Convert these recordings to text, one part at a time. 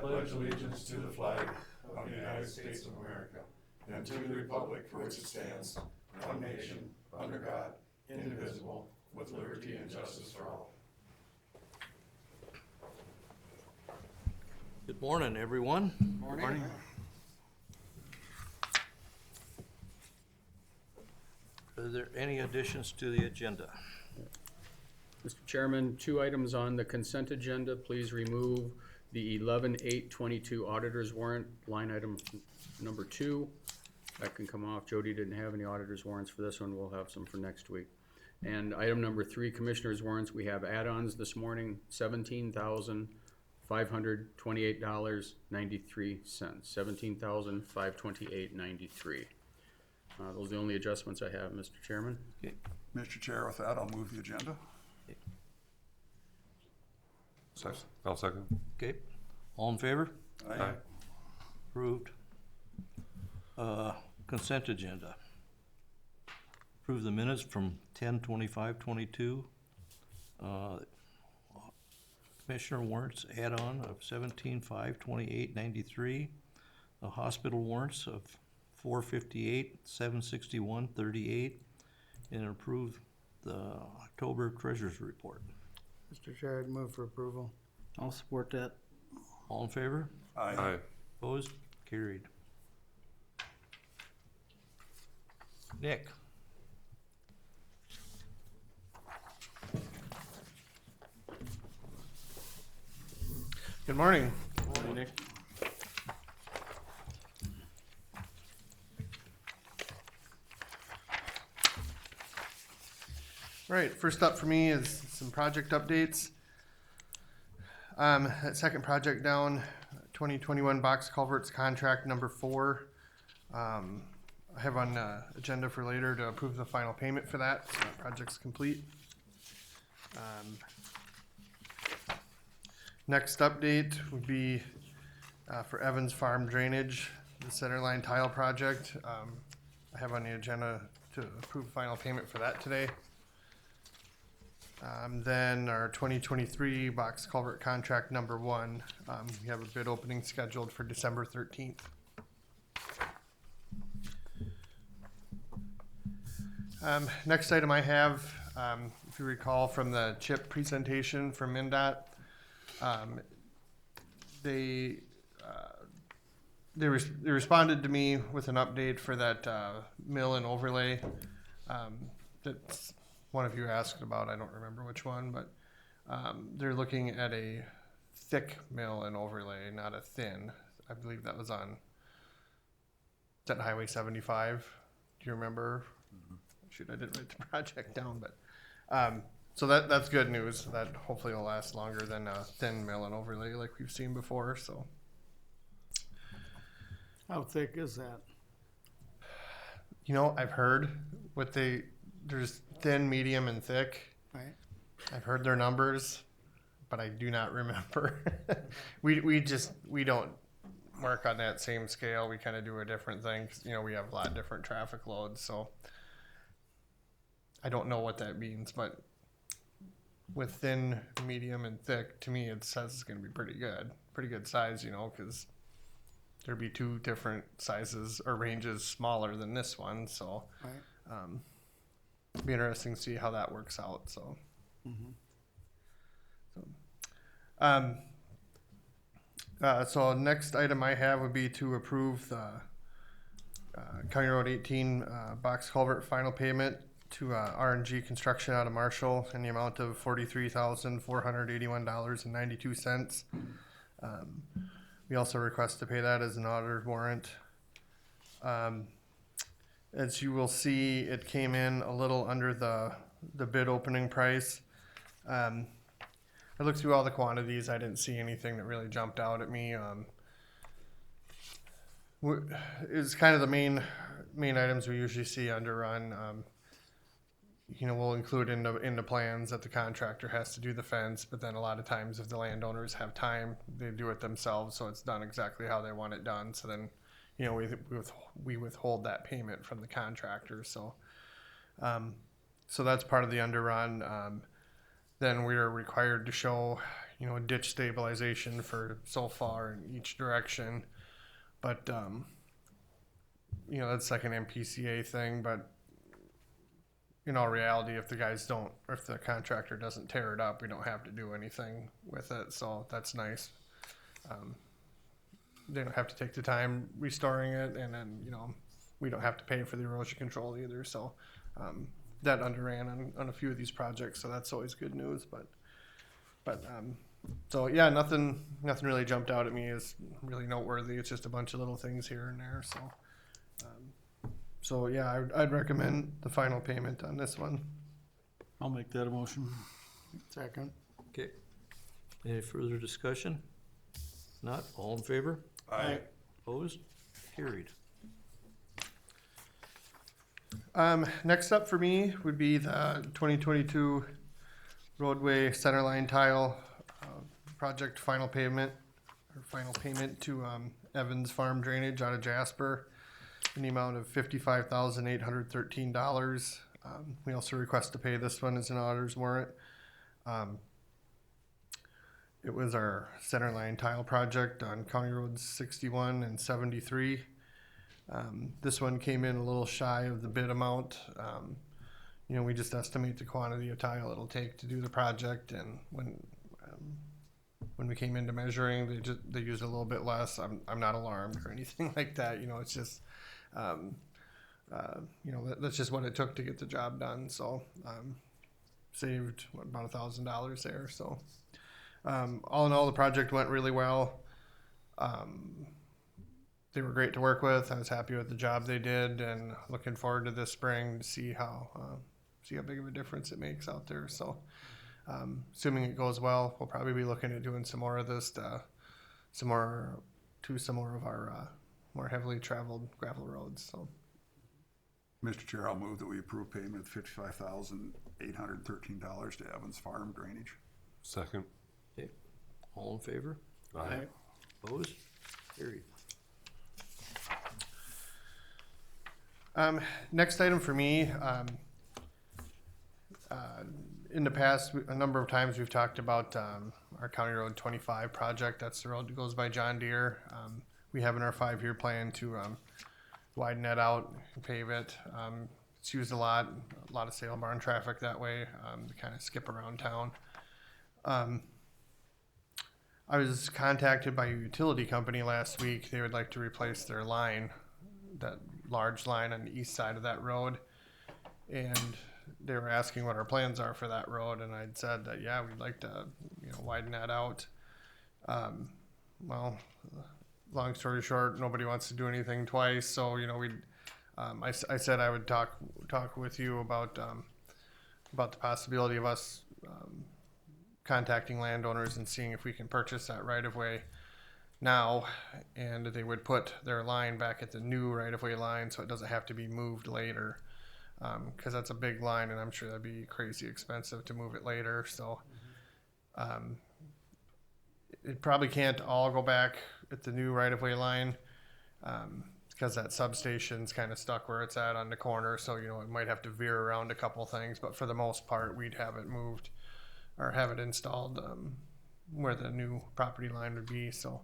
pledge allegiance to the flag of the United States of America and to the republic for which it stands, one nation, under God, indivisible, with liberty and justice for all. Good morning, everyone. Morning. Are there any additions to the agenda? Mr. Chairman, 2 items on the consent agenda. Please remove the 11/8/22 auditor's warrant, line item number 2. That can come off. Jody didn't have any auditor's warrants for this one. We'll have some for next week. And item number 3, commissioner's warrants. We have add-ons this morning, $17,528.93. $17,528.93. Those are the only adjustments I have, Mr. Chairman. Okay. Mr. Chair, with that, I'll move the agenda. I'll second. Okay, all in favor? Aye. Approved. Consent agenda. Approve the minutes from 10/25/22. Commissioner warrants add-on of 17,528.93. Hospital warrants of 458,761.38, and approve the October treasurer's report. Mr. Chair, I'd move for approval. I'll support that. All in favor? Aye. Opposed? Carried. Nick? Good morning. Morning, Nick. Right, first up for me is some project updates. That second project down, 2021 box culverts contract number 4. I have on agenda for later to approve the final payment for that, so that project's complete. Next update would be for Evans Farm Drainage, the centerline tile project. I have on the agenda to approve final payment for that today. Then our 2023 box culvert contract number 1, we have a bid opening scheduled for December 13th. Next item I have, if you recall from the CHIP presentation from MnDOT, they responded to me with an update for that mill and overlay that's one of you asked about. I don't remember which one, but they're looking at a thick mill and overlay, not a thin. I believe that was on, is that Highway 75? Do you remember? Shoot, I didn't write the project down, but so that's good news. That hopefully will last longer than a thin mill and overlay like we've seen before. So, How thick is that? you know, I've heard there's thin, medium, and thick. Right. I've heard their numbers, but I do not remember. we don't work on that same scale. We kind of do a different thing. 'Cause, we have a lot of different traffic loads, so I don't know what that means. But with thin, medium, and thick, to me, it says it's going to be pretty good size. Because there'd be 2 different sizes or ranges smaller than this one. So. Right. Be interesting to see how that works out. So, so next item I have would be to approve the County Road 18 box culvert final payment to R&G Construction out of Marshall in the amount of $43,481.92. We also request to pay that as an auditor warrant. As you will see, it came in a little under the bid opening price. I looked through all the quantities. I didn't see anything that really jumped out at me. It's kind of the main items we usually see under run. We'll include in the plans that the contractor has to do the fence, but then a lot of times if the landowners have time, they do it themselves, so it's done exactly how they want it done. So then we withhold that payment from the contractor. So that's part of the underrun. Then we are required to show, ditch stabilization for so far in each direction. But, that's like an MPCA thing, but in all reality, if the contractor doesn't tear it up, we don't have to do anything with it, so that's nice. They don't have to take the time restoring it, and then, we don't have to pay for the erosion control either, so, that underran on a few of these projects, so that's always good news, so yeah, nothing really jumped out at me as really noteworthy. It's just a bunch of little things here and there, so yeah, I'd recommend the final payment on this one. I'll make that a motion. Second. Okay. Any further discussion? Not, all in favor? Aye. Opposed? Carried. Next up for me would be the 2022 roadway centerline tile project final payment to Evans Farm Drainage out of Jasper in the amount of $55,813. We also request to pay this one as an auditor's warrant. It was our centerline tile project on County Roads 61 and 73. This one came in a little shy of the bid amount. We just estimate the quantity of tile it'll take to do the project, and when we came into measuring, they used a little bit less. I'm not alarmed or anything like that. It's just that's just what it took to get the job done. So saved about $1,000 there. So all in all, the project went really well. They were great to work with. I was happy with the job they did, and looking forward to this spring to see how big of a difference it makes out there. So assuming it goes well, we'll probably be looking at doing some more of this, some more of our more heavily traveled gravel roads. So, Mr. Chair, I'll move that we approve payment of $55,813 to Evans Farm Drainage. Second. Okay. All in favor? Aye. Opposed? Carried. Next item for me, in the past, a number of times we've talked about our County Road 25 project. That's the road that goes by John Deere. We have in our 5-year plan to widen that out and pave it. It's used a lot of sale barn traffic that way, to kind of skip around town. I was contacted by a utility company last week. They would like to replace their line, that large line on the east side of that road. And they were asking what our plans are for that road, and I'd said that, yeah, we'd like to, widen that out. Well, long story short, nobody wants to do anything twice, so, I said I would talk with you about the possibility of us contacting landowners and seeing if we can purchase that right-of-way now, and they would put their line back at the new right-of-way line so it doesn't have to be moved later. Because that's a big line, and I'm sure that'd be crazy expensive to move it later. So it probably can't all go back at the new right-of-way line, because that substation's kind of stuck where it's at on the corner. So it might have to veer around a couple things, but for the most part, we'd have it moved or have it installed where the new property line would be. So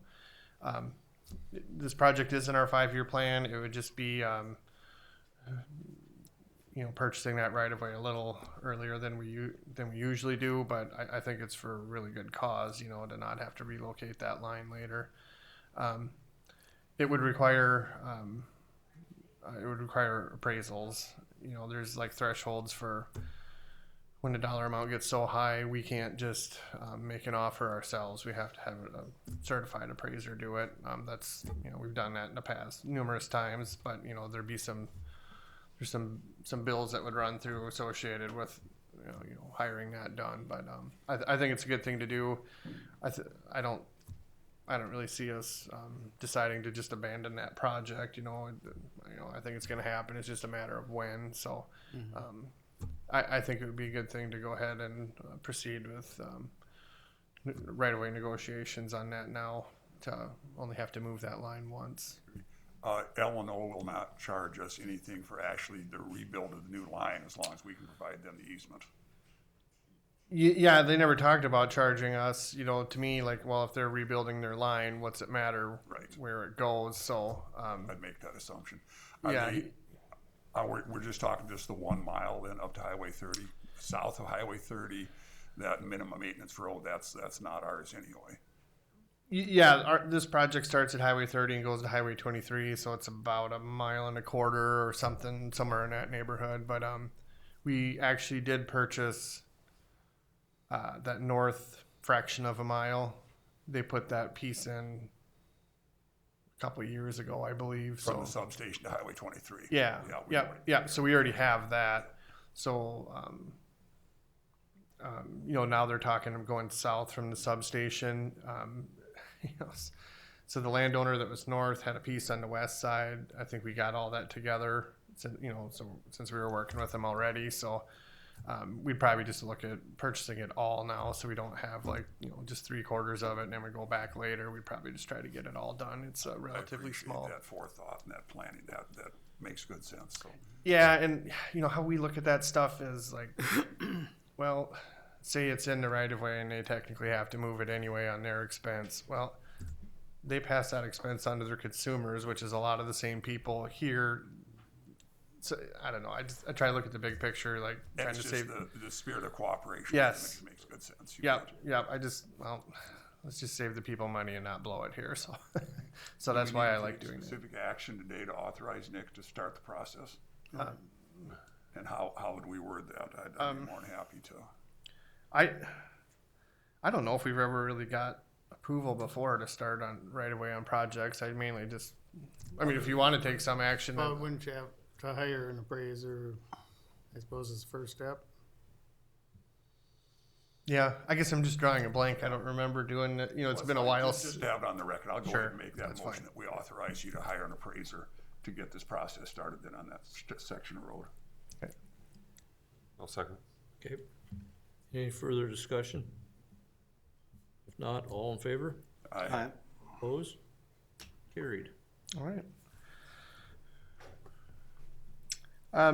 this project is in our 5-year plan. It would just be purchasing that right of way a little earlier than we usually do, but I think it's for a really good cause, to not have to relocate that line later. It would require appraisals. There's like thresholds for when the dollar amount gets so high, we can't just make an offer ourselves. We have to have a certified appraiser do it. That's we've done that in the past numerous times, but there's some bills that would run through associated with hiring that done. But I think it's a good thing to do. I don't really see us deciding to just abandon that project. I think it's going to happen. It's just a matter of when. So I think it would be a good thing to go ahead and proceed with right-of-way negotiations on that now, to only have to move that line once. L&O will not charge us anything for actually the rebuild of the new line as long as we can provide them the easement. Yeah, they never talked about charging us. You know, to me, like, well, if they're rebuilding their line, what's it matter Right. where it goes? So, I'd make that assumption. Yeah, We're just talking just the 1 mile then up to Highway 30, south of Highway 30, that minimum maintenance road, that's not ours anyway. yeah, this project starts at Highway 30 and goes to Highway 23, so it's about 1.25 miles or something, somewhere in that neighborhood. But we actually did purchase that north fraction of a mile. They put that piece in a couple of years ago, I believe. From the So substation to Highway 23. yeah, we already- yeah. So we already have that. So you know, now they're talking of going south from the substation. You know, so the landowner that was north had a piece on the west side. I think we got all that together. You know, so since we were working with them already, so we'd probably just look at purchasing it all now, so we don't have like, you know, just 3/4 of it, and then we go back later. We'd probably just try to get it all done. It's I relatively appreciate small. that forethought and that planning, that makes good sense, so. Yeah, and you know how we look at that stuff is like, well, say it's in the right of way and they technically have to move it anyway on their expense. Well, they pass that expense on to their consumers, which is a lot of the same people here. So I don't know. I try to look at the big picture, like trying It's to just save. the spirit of cooperation. Yes. Makes good sense. You Yep, bet. yep. Well, let's just save the people money and not blow it here. So, so Do that's we why need I to like take doing that. Specific action today to authorize Nick to start the process? And how would we word that? I'd be more than happy to. I don't know if we've ever really got approval before to start on right away on projects. I mainly just, I mean, if you want to take some action, Well, wouldn't you have to hire an appraiser, I suppose is the first step? yeah, I guess I'm just drawing a blank. I don't remember doing it. You know, it's been a while. Just to have it on the record, I'll go Sure, ahead and make that that's motion fine. that we authorize you to hire an appraiser to get this process started then on that section of road. I'll second. Okay. Any further discussion? If not, all in favor? Aye. Opposed? Carried. All right.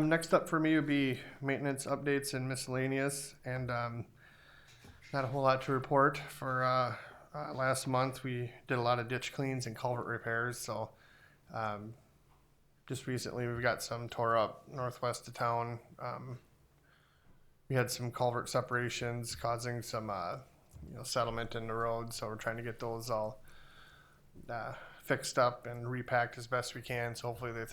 Next up for me would be maintenance updates and miscellaneous, and not a whole lot to report. For last month, we did a lot of ditch cleans and culvert repairs. So just recently, we've got some tore up northwest of town. We had some culvert separations causing some settlement in the road, so we're trying to get those all fixed up and repacked as best we can. So hopefully they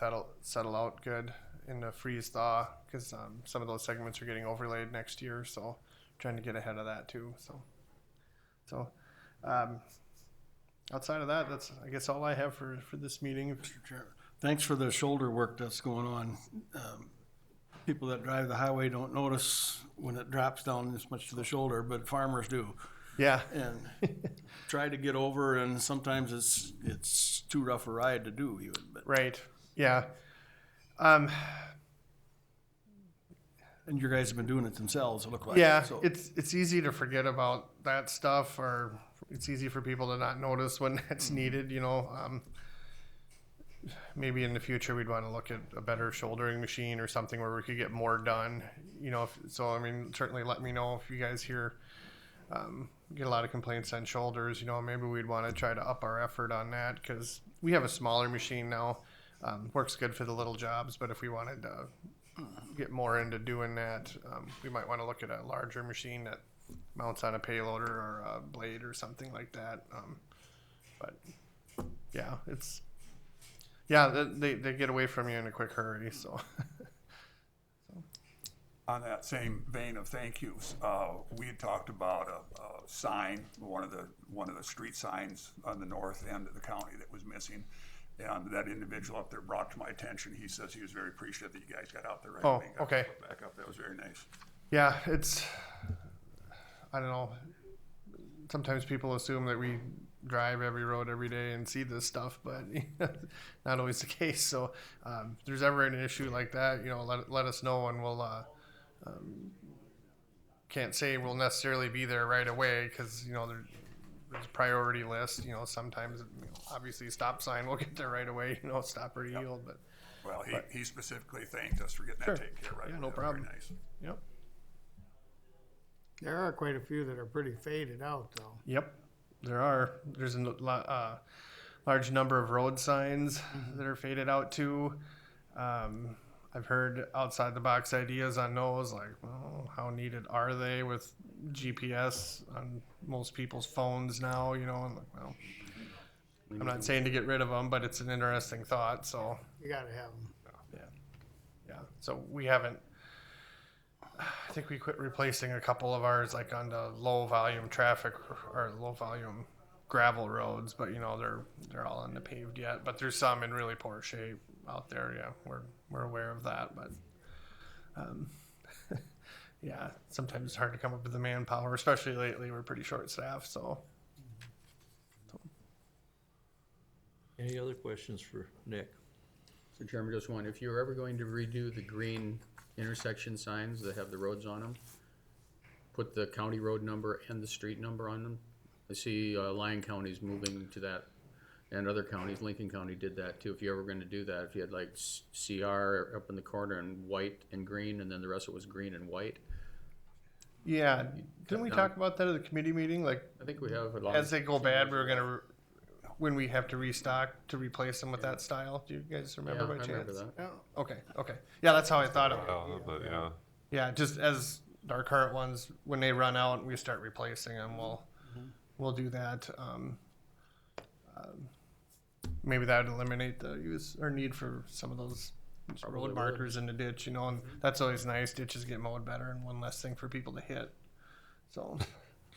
settle out good in the freeze thaw, because some of those segments are getting overlaid next year. So trying to get ahead of that too. So outside of that, that's I guess all I have for this meeting. Mr. Chair, thanks for the shoulder work that's going on. People that drive the highway don't notice when it drops down this much to the shoulder, but farmers do. Yeah, And try to get over, and sometimes it's too rough a ride to do even, but, right. Yeah. and your guys have been doing it themselves, it looked like. Yeah, so. it's easy to forget about that stuff, or it's easy for people to not notice when it's needed. You know, maybe in the future we'd want to look at a better shouldering machine or something where we could get more done. You know, so I mean, certainly let me know if you guys hear get a lot of complaints on shoulders. You know, maybe we'd want to try to up our effort on that, because we have a smaller machine now. Works good for the little jobs, but if we wanted to get more into doing that, we might want to look at a larger machine that mounts on a payloader or a blade or something like that. But yeah, they get away from you in a quick hurry. So On that same vein of thank yous, we had talked about a sign, one of the street signs on the north end of the county that was missing. And that individual up there brought to my attention, he says he was very appreciative that you guys got out there right Oh, away and got okay. it put back up. That was very nice. yeah, I don't know. Sometimes people assume that we drive every road every day and see this stuff, but not always the case. So if there's ever an issue like that, you know, let us know, and we'll can't say we'll necessarily be there right away, because you know there's a priority list. You know, sometimes obviously stop sign we'll get there right away. You know, stop or yield, but Well, he specifically thanked us for getting Sure. that taken care of right Yeah, away. no That was very problem. nice. yep. There are quite a few that are pretty faded out though. Yep, there are. There's a large number of road signs that are faded out too. I've heard outside the box ideas on those, like, well, how needed are they with GPS on most people's phones now? You know, and like, well, I'm not saying to get rid of them, but it's an interesting thought. So You gotta have them. yeah. So we haven't. I think we quit replacing a couple of ours, like on the low volume traffic or low volume gravel roads, but you know they're all on the paved yet. But there's some in really poor shape out there. Yeah, we're aware of that, but yeah, sometimes it's hard to come up with the manpower, especially lately. We're pretty short staffed, so. Any other questions for Nick? So Chairman, just one, if you're ever going to redo the green intersection signs that have the roads on them, put the county road number and the street number on them. I see Lyon County's moving to that, and other counties, Lincoln County did that too. If you're ever gonna do that, if you had like CR up in the corner and white and green, and then the rest of it was green and white. Yeah, didn't we talk about that at the committee meeting? Like, I think we have a lot. as they go bad, we were gonna, when we have to restock, to replace them with that style. Do you guys remember Yeah, by I chance? remember that. Yeah. Okay. Yeah, that's how I thought of it. But yeah, Yeah, just as our current ones, when they run out and we start replacing them, we'll do that. Maybe that would eliminate the use or need for some of those road markers in the ditch, you know, and that's always nice. Ditches get mowed better and one less thing for people to hit. So,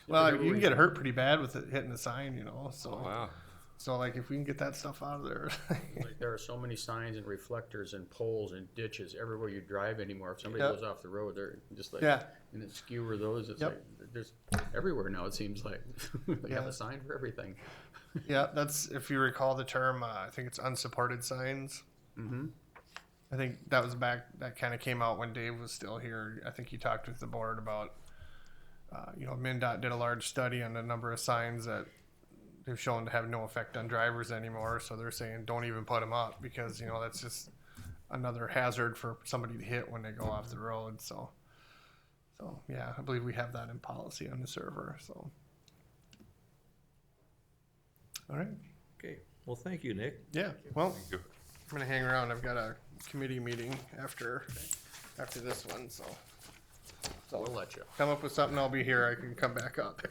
well, you can get hurt pretty bad with it hitting the sign, you know, so. oh, yeah. So like if we can get that stuff out of there. Like, there are so many signs and reflectors and poles and ditches everywhere you drive anymore. If somebody Yep. goes off the road, they're just like, Yeah. and it skewer those. It's Yep. like, there's everywhere now, it seems like. They have Yeah. a sign for everything. Yeah, that's, if you recall the term, I think it's unsupported signs. Mm-hmm. I think that was that kind of came out when Dave was still here. I think he talked with the board about, MnDOT did a large study on the number of signs that they've shown to have no effect on drivers anymore. So they're saying don't even put them up because, you know, that's just another hazard for somebody to hit when they go off the road. So yeah, I believe we have that in policy on the server. So, all right. Okay, well, thank you, Nick. Yeah. Well, Thank you. I'm gonna hang around. I've got a committee meeting after this one. So We'll let you. come up with something, I'll be here. I can come back up.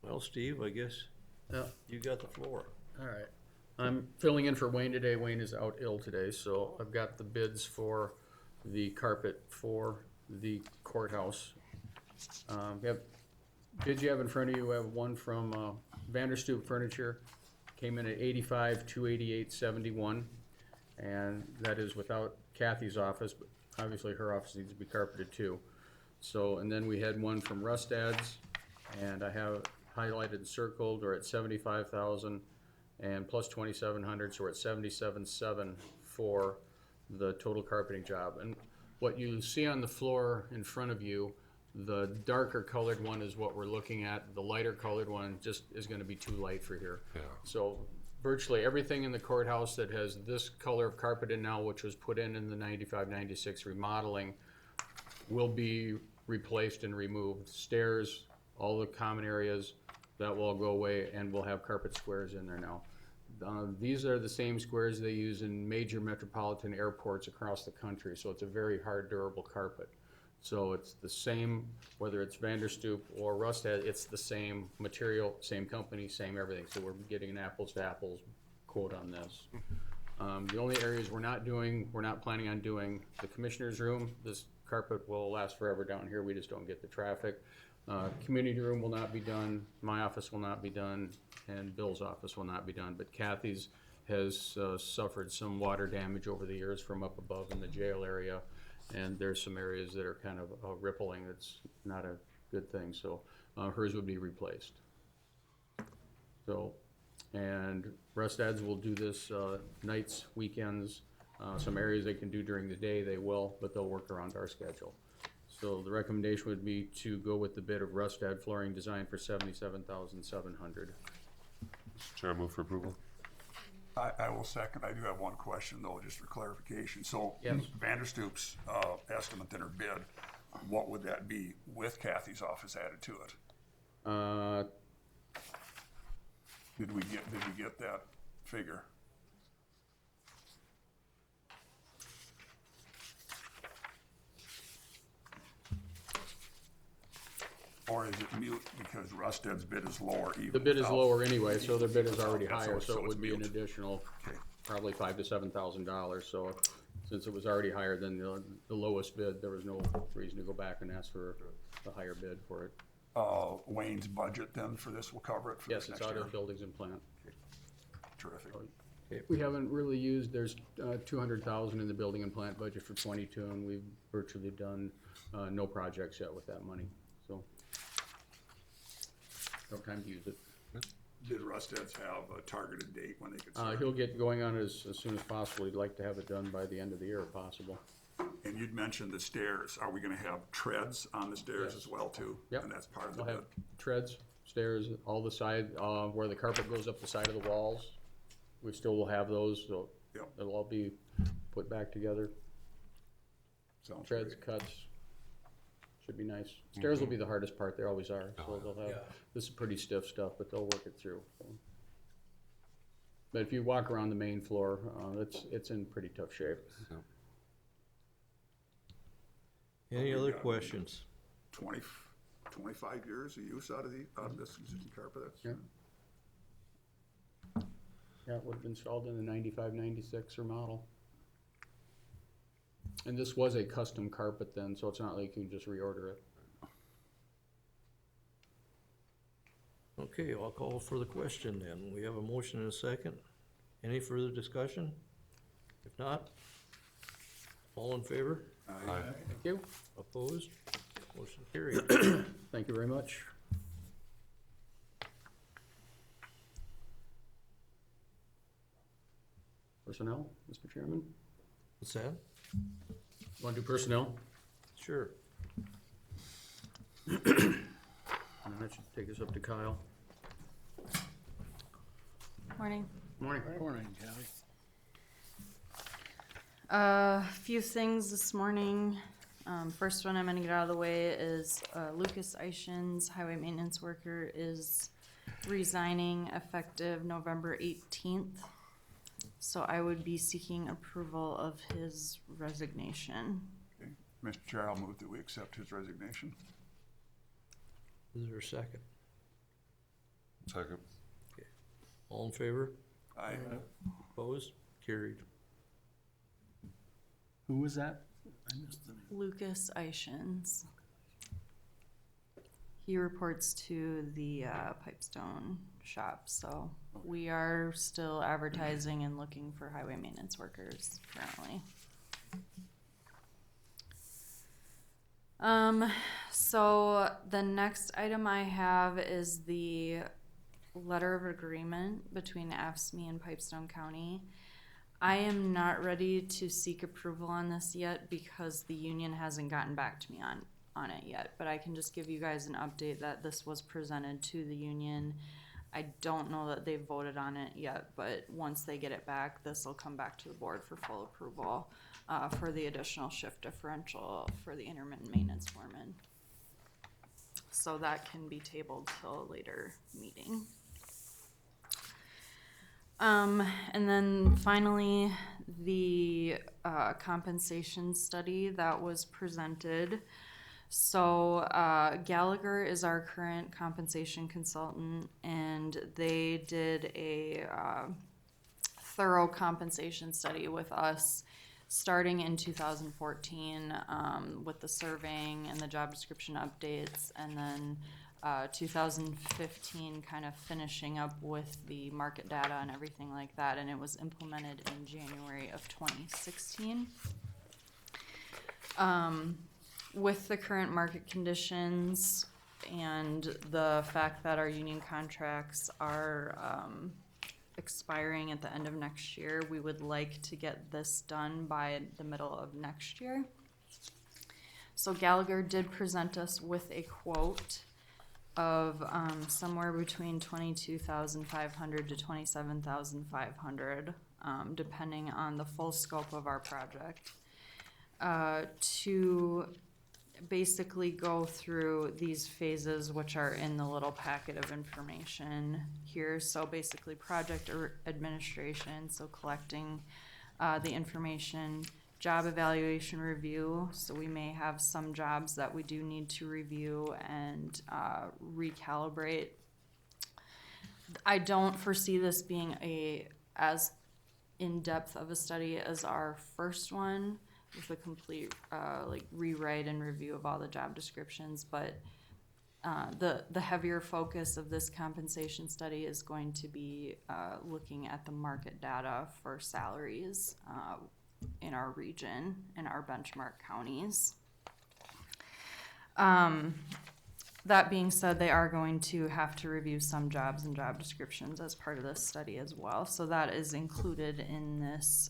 Well, Steve, I guess Yeah. you got the floor. All right. I'm filling in for Wayne today. Wayne is out ill today, so I've got the bids for the carpet for the courthouse. We have bids you have in front of you. We have one from Vanderstoop Furniture, came in at 85, 288.71, and that is without Kathy's office, but obviously her office needs to be carpeted too. So, and then we had one from Rustad's, and I have highlighted and circled, or at 75,000 and plus 2,700, so we're at 77.7 for the total carpeting job. And what you see on the floor in front of you, the darker colored one is what we're looking at. The lighter colored one just is gonna be too light for here. Yeah. So virtually everything in the courthouse that has this color of carpet in now, which was put in the 95, 96 remodeling, will be replaced and removed. Stairs, all the common areas, that will all go away, and we'll have carpet squares in there now. These are the same squares they use in major metropolitan airports across the country, so it's a very hard, durable carpet. So it's the same, whether it's Vanderstoop or Rustad, it's the same material, same company, same everything. So we're getting an apples to apples quote on this. The only areas we're not planning on doing, the commissioner's room. This carpet will last forever down here. We just don't get the traffic. Community room will not be done, my office will not be done, and Bill's office will not be done, but Kathy's has suffered some water damage over the years from up above in the jail area, and there's some areas that are kind of rippling. That's not a good thing, so hers would be replaced. So, and Rustad's will do this nights, weekends, some areas they can do during the day, they will, but they'll work around our schedule. So the recommendation would be to go with the bid of Rustad Flooring Design for $77,700. Mr. Chair, I move for approval. I will second. I do have one question though, just for clarification. So Yes. Vanderstoop's estimate in her bid, what would that be with Kathy's office added to it? Did we get that figure? Or is it mute because Rusted's bid is lower even? The bid is without- lower anyway, so their bid is already Yeah, so higher, it's- so so it it's would be an mute. additional, Okay. probably $5,000 to $7,000, so since it was already higher than the lowest bid, there was no reason to go back and ask for a higher bid for it. Wayne's budget then for this will cover it for Yes, this it's next out year? of buildings and plant. Terrific. We haven't really used, there's 200,000 in the building and plant budget for 22, and we've virtually done no projects yet with that money, so. No time to use it. Did Rusted's have a targeted date when they could start? He'll get going on as soon as possible. He'd like to have it done by the end of the year if possible. And you'd mentioned the stairs. Are we gonna have treads on the stairs Yes. as well too? Yep. And that's part of the We'll bid? have treads, stairs, all the side, where the carpet goes up the side of the walls. We still will have those, so Yep. it'll all be put back together. Sounds Treads, great. cuts, should be nice. Stairs will be the hardest part, they always are, so they'll have, this is pretty stiff stuff, but they'll work it through. So. But if you walk around the main floor, it's in pretty tough shape. Any other questions? 25 years of use out of this existing carpet? That's- Yeah. Yeah, it would have been installed in the 95, 96 or model. And this was a custom carpet then, so it's not like you can just reorder it. Okay, I'll call for the question then. We have a motion and a second. Any further discussion? If not, all in favor? Aye. Thank you. Opposed? Motion carried. Thank you very much. Personnel, Mr. Chairman? What's that? Want to do personnel? Sure. And that should take us up to Kyle. Morning. Morning. Morning, Kathy. A few things this morning. First one I'm gonna get out of the way is Lucas Eichen's highway maintenance worker is resigning effective November 18th. So I would be seeking approval of his resignation. Okay. Mr. Chair, I'll move that we accept his resignation. Is there a second? Second. All in favor? Aye. Opposed? Carried. Who was that? I missed the name. Lucas Eichens. He reports to the Pipestone shop, so we are still advertising and looking for highway maintenance workers currently. So the next item I have is the letter of agreement between AFSCME and Pipestone County. I am not ready to seek approval on this yet because the union hasn't gotten back to me on it yet, but I can just give you guys an update that this was presented to the union. I don't know that they've voted on it yet, but once they get it back, this will come back to the board for full approval for the additional shift differential for the intermittent maintenance foreman. So that can be tabled till a later meeting. And then finally, the compensation study that was presented. So Gallagher is our current compensation consultant, and they did a thorough compensation study with us starting in 2014 with the surveying and the job description updates, and then 2015 kind of finishing up with the market data and everything like that, and it was implemented in January of 2016. With the current market conditions and the fact that our union contracts are expiring at the end of next year, we would like to get this done by the middle of next year. So Gallagher did present us with a quote of, somewhere between 22,500 to 27,500, depending on the full scope of our project, to basically go through these phases, which are in the little packet of information here. So basically project administration, so collecting the information, job evaluation review. So we may have some jobs that we do need to review and recalibrate. I don't foresee this being as in-depth of a study as our first one, with a complete rewrite and review of all the job descriptions, but the heavier focus of this compensation study is going to be looking at the market data for salaries in our region, in our benchmark counties. That being said, they are going to have to review some jobs and job descriptions as part of this study as well, so that is included in this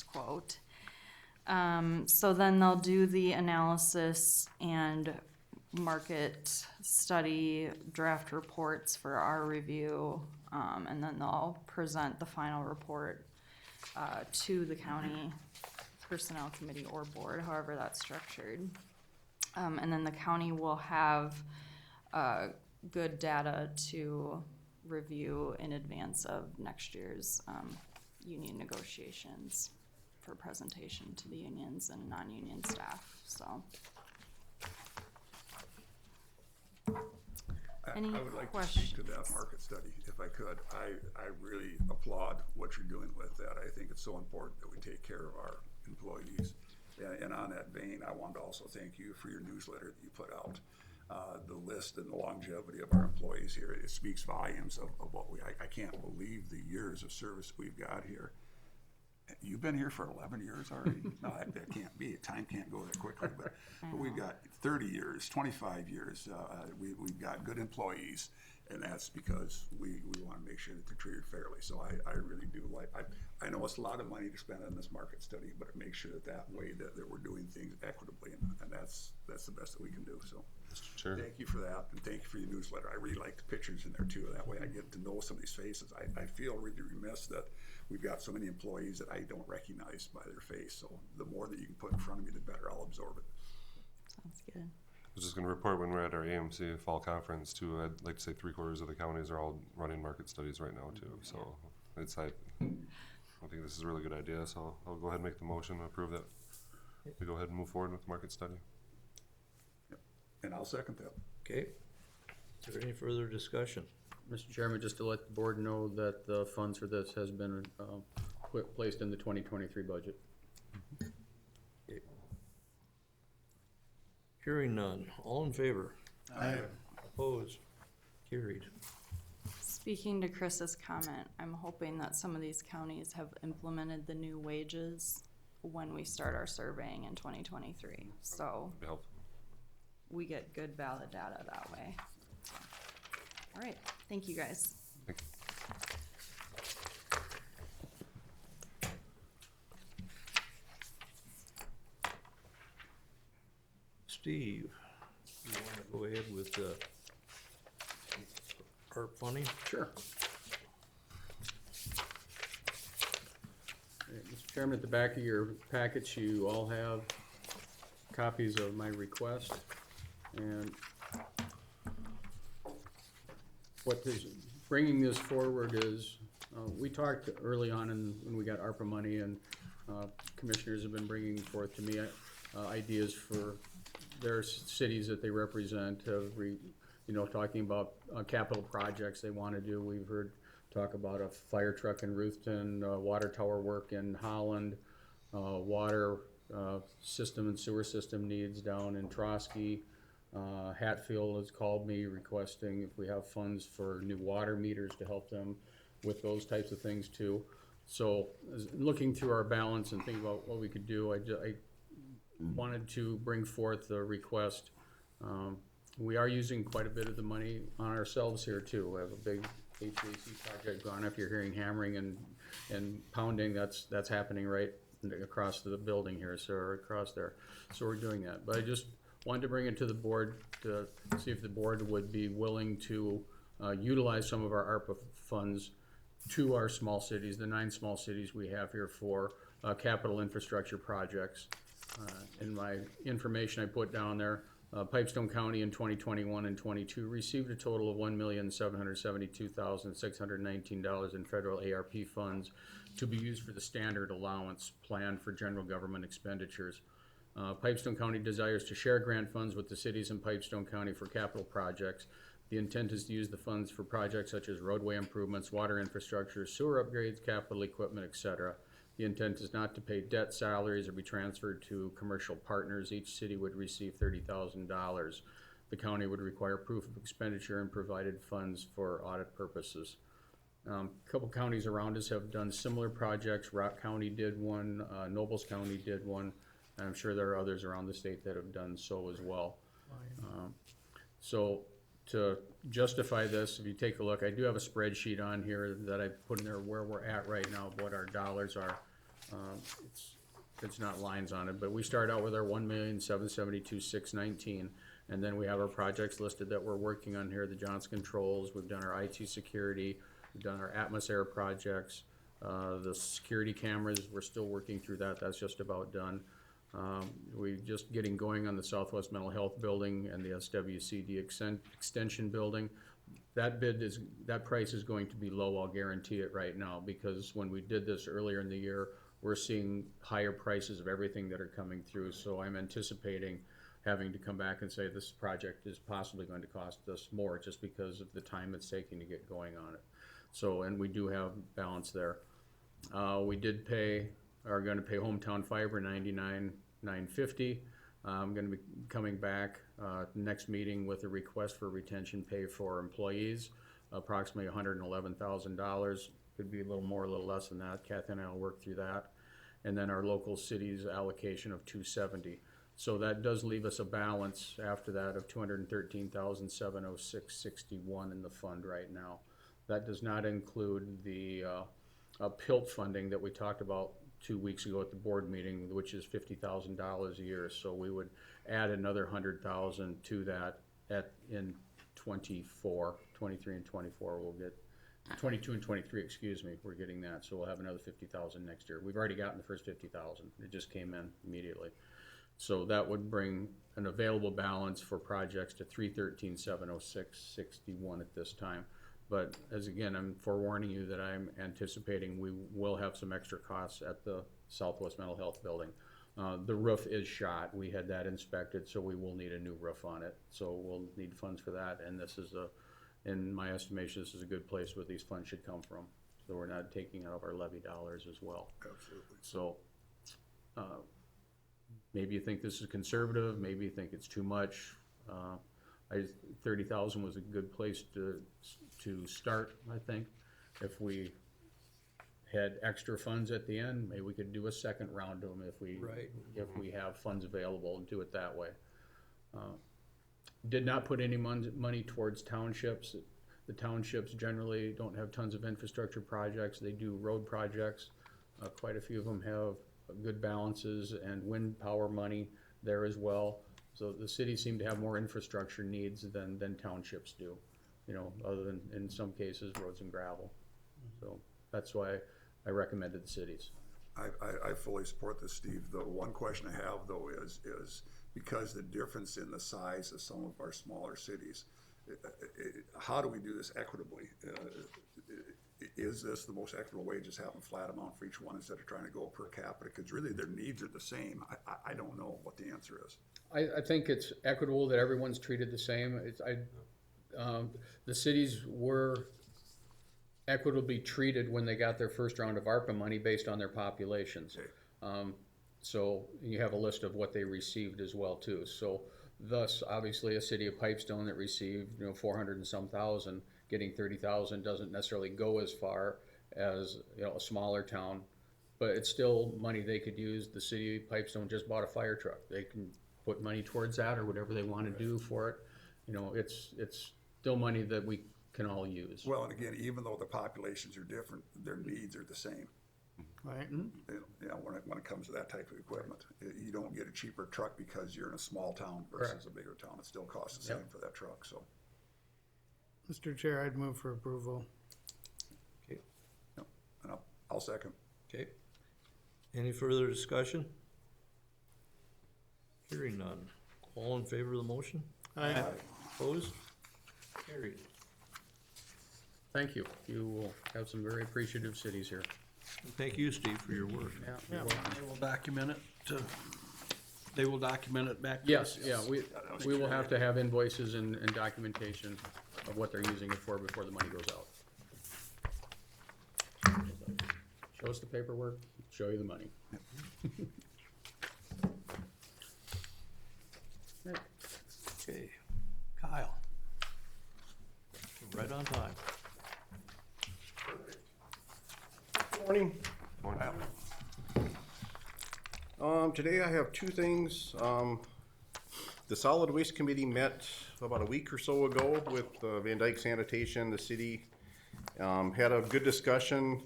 quote. So then they'll do the analysis and market study draft reports for our review, and then they'll present the final report to the county personnel committee or board, however that's structured. And then the county will have good data to review in advance of next year's union negotiations for presentation to the unions and non-union staff, so. Any I would like to questions? speak to that market study, if I could. I really applaud what you're doing with that. I think it's so important that we take care of our employees. And on that vein, I want to also thank you for your newsletter that you put out. The list and the longevity of our employees here, it speaks volumes of what I can't believe the years of service we've got here. You've been here for 11 years already? No, that can't be. Time can't go that quickly. But we've got 30 years, 25 years. We've got good employees, and that's because we want to make sure that they're treated fairly. So I really do like, I know it's a lot of money to spend on this market study, but it makes sure that way that we're doing things equitably, and that's the best that we can do. So Sure. thank you for that, and thank you for your newsletter. I really like the pictures in there too. That way I get to know some of these faces. I feel really remiss that we've got so many employees that I don't recognize by their face. So the more that you can put in front of me, the better I'll absorb it. Sounds good. I was just going to report when we're at our AMC fall conference too. I'd like to say 3/4 of the counties are all running market studies right now too. So I think this is a really good idea. So I'll go ahead and make the motion to approve that. We go ahead and move forward with the market study. Yep. And I'll second that. Okay. Is there any further discussion? Mr. Chairman, just to let the board know that the funds for this has been placed in the 2023 budget. Okay. Hearing none. All in favor? Aye. Opposed? Carried. Speaking to Chris's comment, I'm hoping that some of these counties have implemented the new wages when we start our surveying in 2023. So Be helpful. we get good valid data that way. All right, thank you guys. Thank you. Steve, you want to go ahead with the ARP funding? Sure. Mr. Chairman, at the back of your packets, you all have copies of my request. And what is bringing this forward is, we talked early on when we got ARPA money, and commissioners have been bringing forth to me ideas for their cities that they represent, talking about capital projects they want to do. We've heard talk about a fire truck in Ruthven, water tower work in Holland, water system and sewer system needs down in Trotsky. Hatfield has called me requesting if we have funds for new water meters to help them with those types of things too. So looking through our balance and thinking about what we could do, I wanted to bring forth the request. We are using quite a bit of the money on ourselves here too. We have a big HVAC project going. If you're hearing hammering and pounding, that's happening right across the building here, so across there. So we're doing that. But I just wanted to bring it to the board to see if the board would be willing to utilize some of our ARPA funds to our small cities, the 9 small cities we have here for capital infrastructure projects. In my information I put down there, Pipestone County in 2021 and 22 received a total of $1,772,619 in federal ARP funds to be used for the standard allowance plan for general government expenditures. Pipestone County desires to share grant funds with the cities in Pipestone County for capital projects. The intent is to use the funds for projects such as roadway improvements, water infrastructure, sewer upgrades, capital equipment, etc. The intent is not to pay debt, salaries, or be transferred to commercial partners. Each city would receive $30,000. The county would require proof of expenditure and provided funds for audit purposes. A couple counties around us have done similar projects. Rock County did one, Nobles County did one, and I'm sure there are others around the state that have done so as well. So to justify this, if you take a look, I do have a spreadsheet on here that I put in there where we're at right now, what our dollars are. It's not lines on it, but we start out with our $1,772,619, and then we have our projects listed that we're working on here, the Johnson Controls, we've done our IT security, we've done our atmosphere projects, the security cameras, we're still working through that, that's just about done. We're just getting going on the Southwest Mental Health Building and the SWCD Extension Building. That price is going to be low, I'll guarantee it right now, because when we did this earlier in the year, we're seeing higher prices of everything that are coming through, so I'm anticipating having to come back and say this project is possibly going to cost us more just because of the time it's taking to get going on it. So, and we do have balance there. We are gonna pay Hometown Fiber $99,950. I'm gonna be coming back next meeting with a request for retention pay for employees, approximately $111,000. Could be a little more, a little less than that. Kathy and I will work through that. And then our local cities allocation of $270. So that does leave us a balance after that of $213,706.61 in the fund right now. That does not include the PILT funding that we talked about 2 weeks ago at the board meeting, which is $50,000 a year. So we would add another $100,000 to that in 23 and 24. We'll get 22 and 23, excuse me, we're getting that. So we'll have another $50,000 next year. We've already gotten the first $50,000. It just came in immediately. So that would bring an available balance for projects to $313,706.61 at this time. But as again, I'm forewarning you that I'm anticipating we will have some extra costs at the Southwest Mental Health Building. The roof is shot. We had that inspected, so we will need a new roof on it. So we'll need funds for that. And this is in my estimation, this is a good place where these funds should come from. So we're not taking out of our levy dollars as well. Absolutely. So maybe you think this is conservative, maybe you think it's too much. 30,000 was a good place to start, I think. If we had extra funds at the end, maybe we could do a second round of them if we have funds available and do it that way. Did not put any money towards townships. The townships generally don't have tons of infrastructure projects. They do road projects. Quite a few of them have good balances and wind power money there as well. So the cities seem to have more infrastructure needs than townships do, you know, other than in some cases roads and gravel. So that's why I recommended the cities. I fully support this, Steve. The one question I have though is because the difference in the size of some of our smaller cities, how do we do this equitably? Is this the most equitable way, just having a flat amount for each one instead of trying to go per capita? Because really their needs are the same. I don't know what the answer is. I think it's equitable that everyone's treated the same. The cities were equitably treated when they got their first round of ARPA money based on their populations. Okay. So you have a list of what they received as well too. So thus, obviously, a city of Pipestone that received 400 and some thousand, getting 30,000 doesn't necessarily go as far as a smaller town, but it's still money they could use. The city of Pipestone just bought a fire truck. They can put money towards that or whatever they want to do for it. It's still money that we can all use. Well, and again, even though the populations are different, their needs are the same. right? Yeah, when it comes to that type of equipment, you don't get a cheaper truck because you're in a small town versus a bigger town. It still costs the same for that truck, so. Mr. Chair, I'd move for approval. Okay, Yep, and I'll second. okay. Any further discussion? Hearing none. All in favor of the motion? Aye. Opposed? Carried. Thank you. You will have some very appreciative cities here. Thank you, Steve, for your work. Yeah. Yeah. They will document it, they will document it back. to Yes, us. yeah, we will have to have invoices and documentation of what they're using it for before the money goes out. Show us the paperwork, show you the money. Okay, Kyle. Right on time. Morning. Morning. Today I have two things. The Solid Waste Committee met about a week or so ago with Van Dyke Sanitation, the city. Had a good discussion.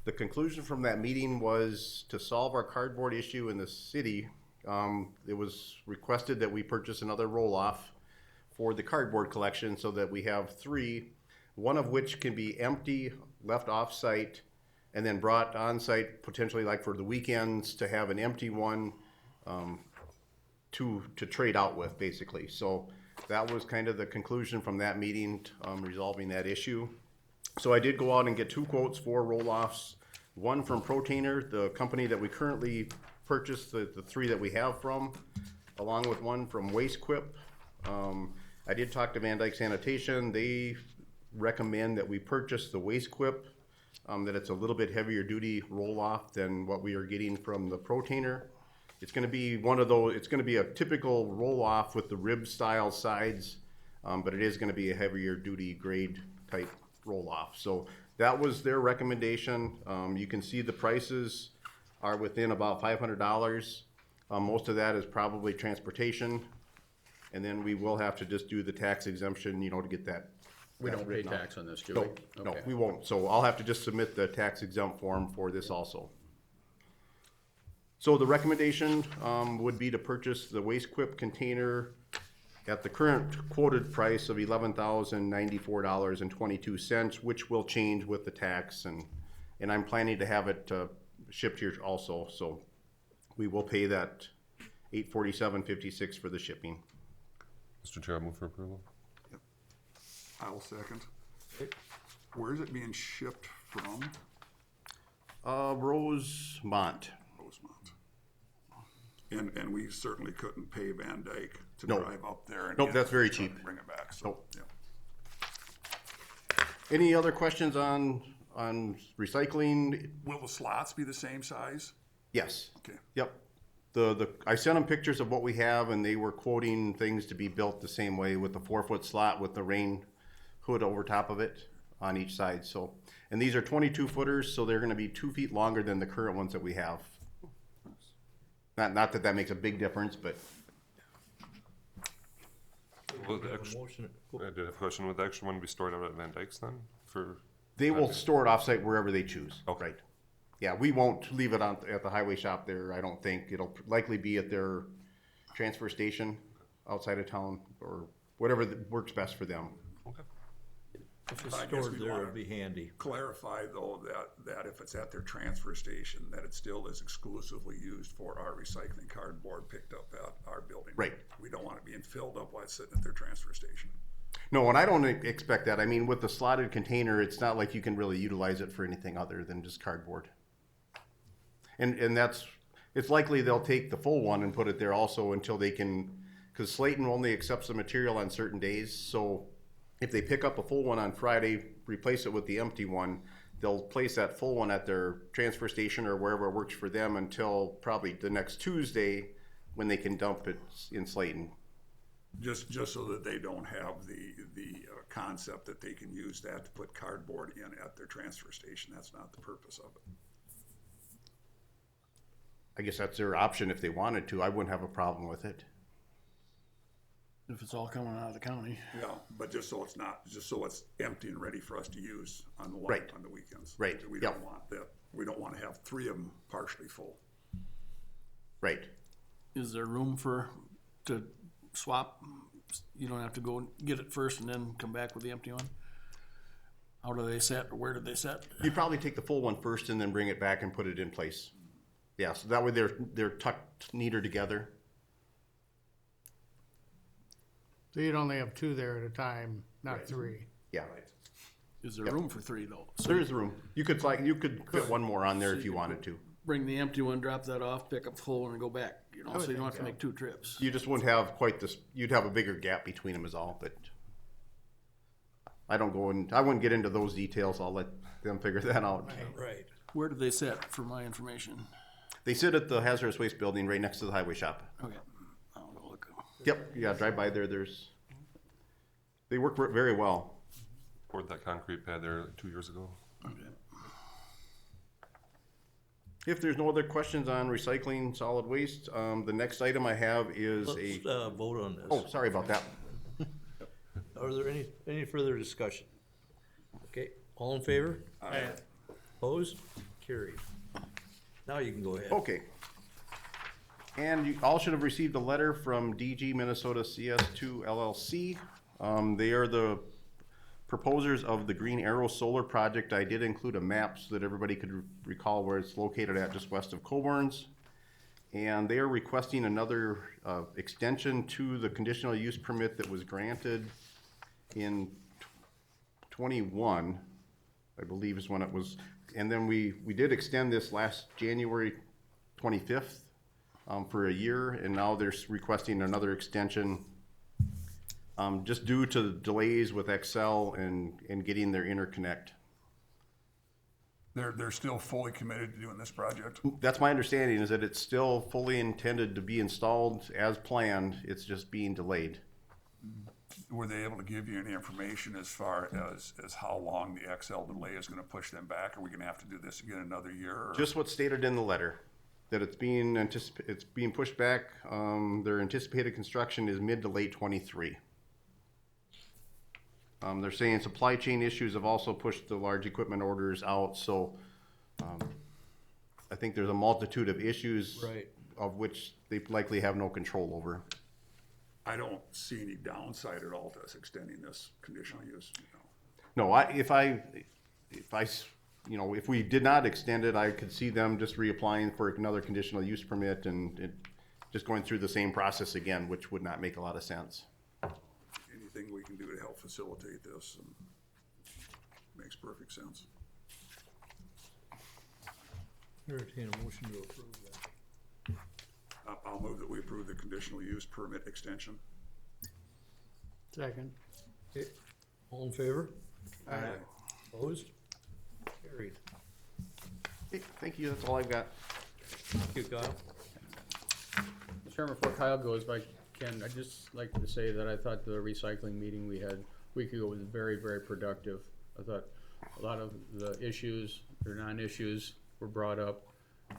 The conclusion from that meeting was to solve our cardboard issue in the city. It was requested that we purchase another roll-off for the cardboard collection so that we have three, one of which can be empty, left off-site, and then brought on-site potentially like for the weekends to have an empty one to trade out with, basically. So that was kind of the conclusion from that meeting, resolving that issue. So I did go out and get two quotes for roll-offs, one from Protainer, the company that we currently purchased the three that we have from, along with one from WasteQuip. I did talk to Van Dyke Sanitation. They recommend that we purchase the WasteQuip, that it's a little bit heavier duty roll-off than what we are getting from the Protainer. It's gonna be one of those, it's gonna be a typical roll-off with the rib style sides, but it is gonna be a heavier duty grade type roll-off. So that was their recommendation. You can see the prices are within about $500. Most of that is probably transportation. And then we will have to just do the tax exemption, you know, to get that. We that don't pay written out. tax on this, do No, we? no, Okay. we won't. So I'll have to just submit the tax exempt form for this also. So the recommendation would be to purchase the WasteQuip container at the current quoted price of $11,094.22, which will change with the tax, and I'm planning to have it shipped here also. So we will pay that $847.56 for the shipping. Mr. Chair, I move for approval. I'll second. Where is it being shipped from? Rosemont. Rosemont. And we certainly couldn't pay Van Dyke to No. drive up there. And Nope, get that's very the truck cheap. and Bring it back, so, Nope. yeah. Any other questions on recycling? Will the slots be the same size? Yes. Okay. Yep. I sent them pictures of what we have, and they were quoting things to be built the same way with the 4-foot slot with the rain hood over top of it on each side. So, and these are 22 footers, so they're going to be 2 feet longer than the current ones that we have. Not that that makes a big difference, but Will We the have a extra, motion. I did have a question. Would the extra one be stored out at Van Dyke's then? For they will store it offsite wherever they choose. Okay. Right. Yeah, we won't leave it at the highway shop there. I don't think it'll likely be at their transfer station outside of town or whatever works best for them. If it's I guess stored we'd there, wanna it'd be handy. Clarify though that if it's at their transfer station, that it still is exclusively used for our recycling cardboard picked up at our building. Right. We don't want it being filled up while it's sitting at their transfer station. No, and I don't expect that. I mean, with the slotted container, it's not like you can really utilize it for anything other than just cardboard. And it's likely they'll take the full one and put it there also until they can, because Slayton only accepts the material on certain days. So if they pick up a full one on Friday, replace it with the empty one, they'll place that full one at their transfer station or wherever works for them until probably the next Tuesday when they can dump it in Slayton. Just so that they don't have the concept that they can use that to put cardboard in at their transfer station. That's not the purpose of it. I guess that's their option if they wanted to. I wouldn't have a problem with it. If it's all coming out of the county. Yeah, but just so it's empty and ready for us to use on the Right. on the weekends. Right, We yep. don't want that We don't wanna have 3 of them partially full. Right. Is there room to swap? You don't have to go and get it first and then come back with the empty one? How do they set, or where do they set? You'd probably take the full one first and then bring it back and put it in place. Yeah, so that way they're tucked neater together. So you'd only have 2 there at a time, not 3. Yeah, Is there room for 3 though? So there is room. You could fit one more on there if you wanted to. bring the empty one, drop that off, pick up full and go back, you know, so you don't have to make 2 trips. You just wouldn't have quite this, you'd have a bigger gap between them is all, but I wouldn't get into those details. I'll let them figure that out. Right. Where do they sit for my information? They sit at the hazardous waste building right next to the highway shop. Okay. I'll go look. Yep, yeah, drive by there, they work very well. Poured that concrete pad there 2 years ago. Okay. If there's no other questions on recycling solid waste, the next item I have is Let's vote on this. oh, sorry about that. Are there any further discussion? Okay, all in favor? Aye. Opposed? Carried. Now you can go ahead. Okay. And you all should have received a letter from DG Minnesota CS2 LLC. They are the proposers of the Green Arrow Solar Project. I did include a map so that everybody could recall where it's located at, just west of Coburn's. And they are requesting another extension to the conditional use permit that was granted in 21, I believe is when it was. And then we did extend this last January 25th for a year, and now they're requesting another extension just due to delays with Excel and getting their interconnect. They're still fully committed to doing this project. That's my understanding, is that it's still fully intended to be installed as planned. It's just being delayed. Were they able to give you any information as far as how long the XL delay is gonna push them back? Are we gonna have to do this again another year? Or? Just what's stated in the letter, that it's being pushed back. Their anticipated construction is mid to late 23. They're saying supply chain issues have also pushed the large equipment orders out, so I think there's a multitude of issues Right. of which they likely have no control over. I don't see any downside at all to us extending this conditional use. No, if we did not extend it, I could see them just reapplying for another conditional use permit and just going through the same process again, which would not make a lot of sense. Anything we can do to help facilitate this makes perfect sense. Entertain a motion to approve that. I'll move that we approve the conditional use permit extension. Second. Okay, all in favor? Aye. Opposed? Carried. Okay, thank you, that's all I've got. Thank you, Kyle. Chairman, before Kyle goes, if I can, I'd just like to say that I thought the recycling meeting we had a week ago was very, very productive. I thought a lot of the issues, or non-issues, were brought up,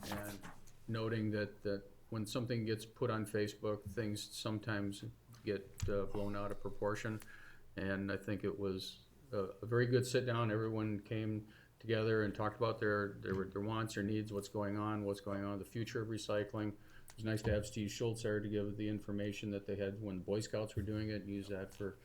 and noting that when something gets put on Facebook, things sometimes get blown out of proportion. And I think it was a very good sit down. Everyone came together and talked about their wants, their needs, what's going on, the future of recycling. It was nice to have Steve Schultz there to give the information that they had when Boy Scouts were doing it, and use that for,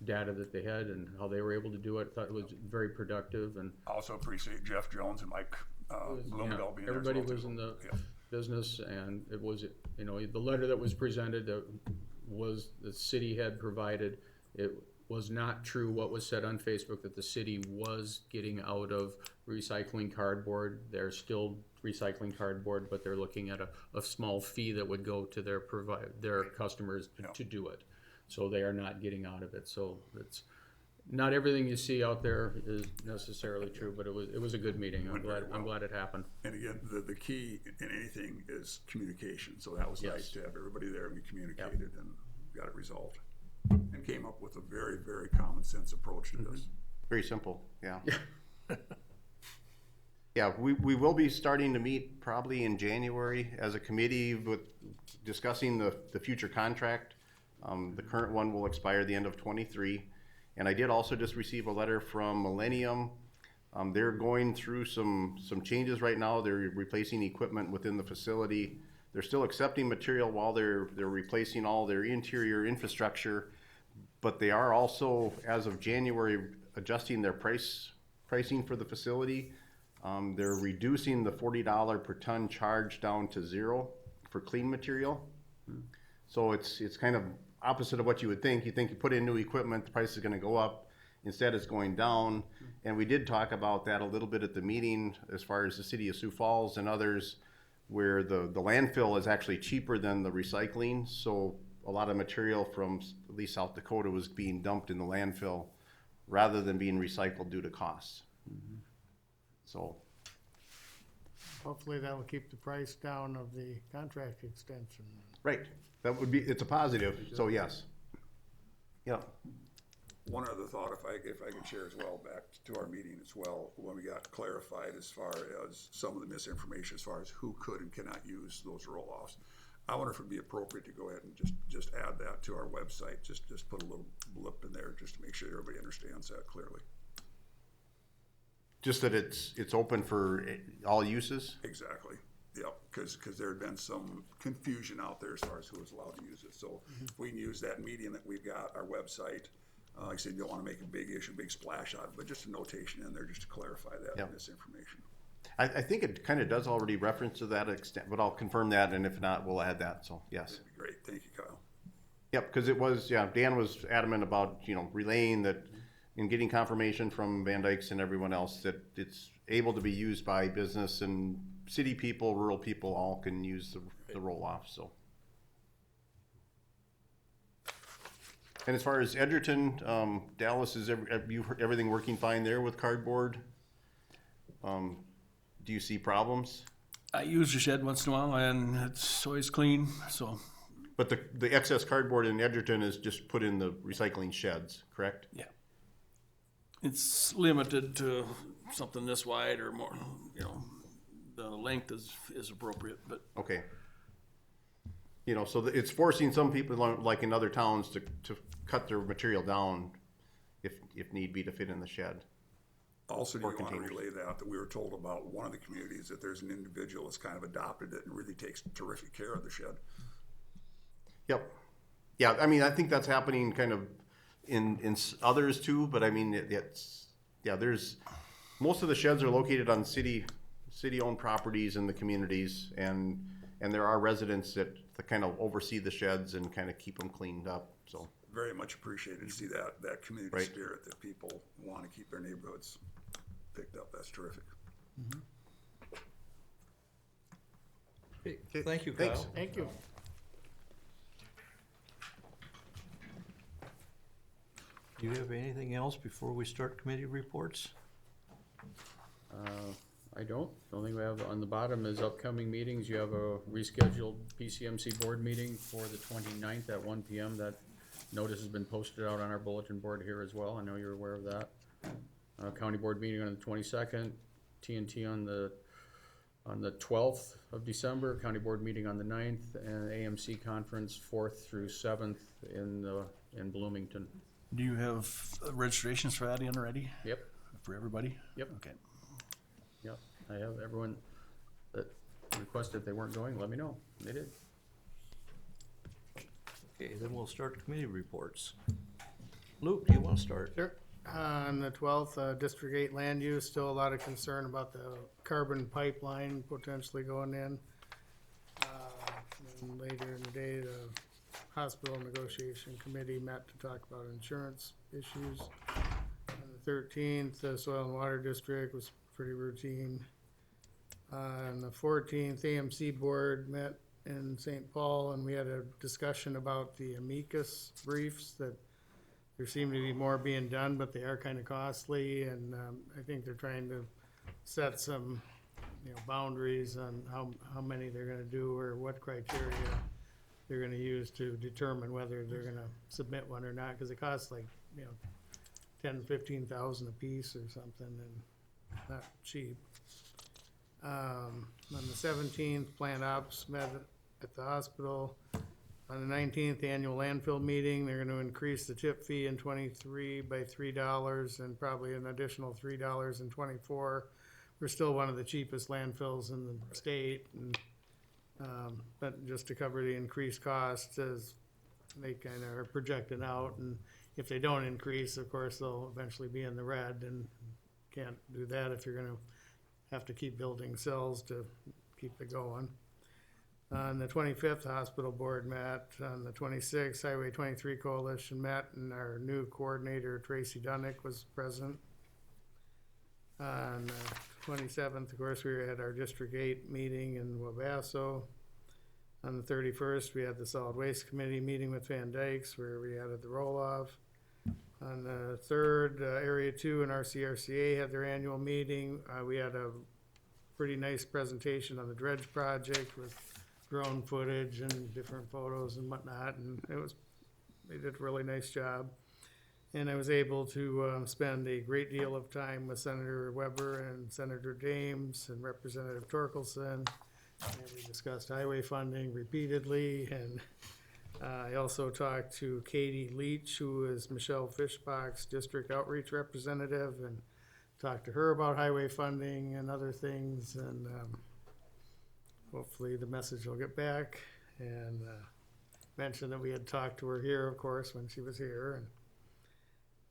data that they had and how they were able to do it. I thought it was very productive, and Also appreciate Jeff Jones and Mike Bloomingdale being there as everybody well, was too. in the Yeah. business, and it was, the letter that was presented that was the city had provided. It was not true what was said on Facebook, that the city was getting out of recycling cardboard. They're still recycling cardboard, but they're looking at a small fee that would go to their customers to do it. So they are not getting out of it. So it's not everything you see out there is necessarily true, but it was a good meeting. I'm glad it happened. And again, the key in anything is communication. So that was nice Yes. to have everybody there and we communicated and got it resolved. And came up with a very, very common sense approach to this. Very simple, yeah. Yeah, we will be starting to meet probably in January as a committee with discussing the future contract. The current one will expire the end of 23. And I did also just receive a letter from Millennium They're going through some changes right now. They're replacing equipment within the facility. They're still accepting material while they're replacing all their interior infrastructure, but they are also, as of January, adjusting their pricing for the facility. They're reducing the $40 per ton charge down to $0 for clean material. So it's kind of opposite of what you would think. You think you put in new equipment, the price is gonna go up. Instead, it's going down. And we did talk about that a little bit at the meeting as far as the city of Sioux Falls and others, where the landfill is actually cheaper than the recycling. So a lot of material from at least South Dakota was being dumped in the landfill rather than being recycled due to costs. So, Hopefully that will keep the price down of the contract extension. right, that would be, it's a positive, so yes. Yeah, One other thought, if I could share as well, back to our meeting as well, when we got clarified as far as some of the misinformation as far as who could and cannot use those roll-offs. I wonder if it'd be appropriate to go ahead and just add that to our website, just put a little blip in there, just to make sure everybody understands that clearly. just that it's open for all uses. Exactly, yep, because there had been some confusion out there as far as who was allowed to use it, so if we can use that medium that we've got, our website. Like I said, you don't want to make a big issue, big splash out of it, but just a notation in there just to clarify that Yep. misinformation. I think it kind of does already reference to that extent, but I'll confirm that, and if not, we'll add that, so, yes. That'd be great, thank you, Kyle. Yep, because it was, yeah, Dan was adamant about, relaying that and getting confirmation from Van Dykes and everyone else that it's able to be used by business and city people, rural people, all can use the roll-off, so. And as far as Edgerton, Dallas, have you heard everything working fine there with cardboard? Do you see problems? I use the shed once in a while and it's always clean, so, But the excess cardboard in Edgerton is just put in the recycling sheds, correct? yeah. It's limited to something this wide or more, the length is appropriate, but Okay. So it's forcing some people, like in other towns, to cut their material down if need be to fit in the shed. Also, do Or you want to containers. relay that we were told about one of the communities that there's an individual that's kind of adopted it and really takes terrific care of the shed. Yep. Yeah, I mean, I think that's happening kind of in others too, but I mean, there's, most of the sheds are located on city-owned properties in the communities, and there are residents that kind of oversee the sheds and kind of keep them cleaned up, so. Very much appreciated to see that community Right. spirit that people want to keep their neighborhoods picked up. That's terrific. Okay, thank you, Kyle. Thanks. Thank you. Do you have anything else before we start committee reports? I don't. The only thing we have on the bottom is upcoming meetings. You have a rescheduled PCMC board meeting for the 29th at 1 PM. That notice has been posted out on our bulletin board here as well. I know you're aware of that. County board meeting on the 22nd, TNT on the 12th of December, county board meeting on the 9th, and AMC conference 4th through 7th in Bloomington. do you have registrations for that in already? Yep, For everybody? Yep. Okay. yep. I have everyone that requested they weren't going, let me know. They did. Okay, then we'll start committee reports. Luke, do you want to start? Sure. On the 12th, District 8 land use, still a lot of concern about the carbon pipeline potentially going in. And later in the day, the hospital negotiation committee met to talk about insurance issues. On the 13th, the soil and water district was pretty routine. On the 14th, AMC board met in St. Paul, and we had a discussion about the amicus briefs that there seem to be more being done, but they are kind of costly, and I think they're trying to set some, boundaries on how many they're gonna do or what criteria they're gonna use to determine whether they're gonna submit one or not, because it costs like, 10,000-15,000 a piece or something, and not cheap. On the 17th, plant ops met at the hospital. On the 19th, annual landfill meeting, they're gonna increase the tip fee in 23 by $3 and probably an additional $3 in 24. We're still one of the cheapest landfills in the state, and, but just to cover the increased costs as they kind of are projecting out, and if they don't increase, of course, they'll eventually be in the red, and can't do that if you're gonna have to keep building cells to keep it going. On the 25th, the hospital board met. On the 26th, Highway 23 Coalition met, and our new coordinator, Tracy Dunnick, was present. On the 27th, of course, we had our District 8 meeting in Wabasso. On the 31st, we had the Solid Waste Committee meeting with Van Dykes, where we added the roll-off. On the 3rd, Area 2 and RCRCA had their annual meeting. We had a pretty nice presentation on the dredge project with drone footage and different photos and whatnot, and they did a really nice job. And I was able to spend a great deal of time with Senator Weber and Senator James and Representative Torkelson. And we discussed highway funding repeatedly, and I also talked to Katie Leach, who is Michelle Fishbach's district outreach representative, and talked to her about highway funding and other things, and hopefully the message will get back, and mentioned that we had talked to her here, of course, when she was here.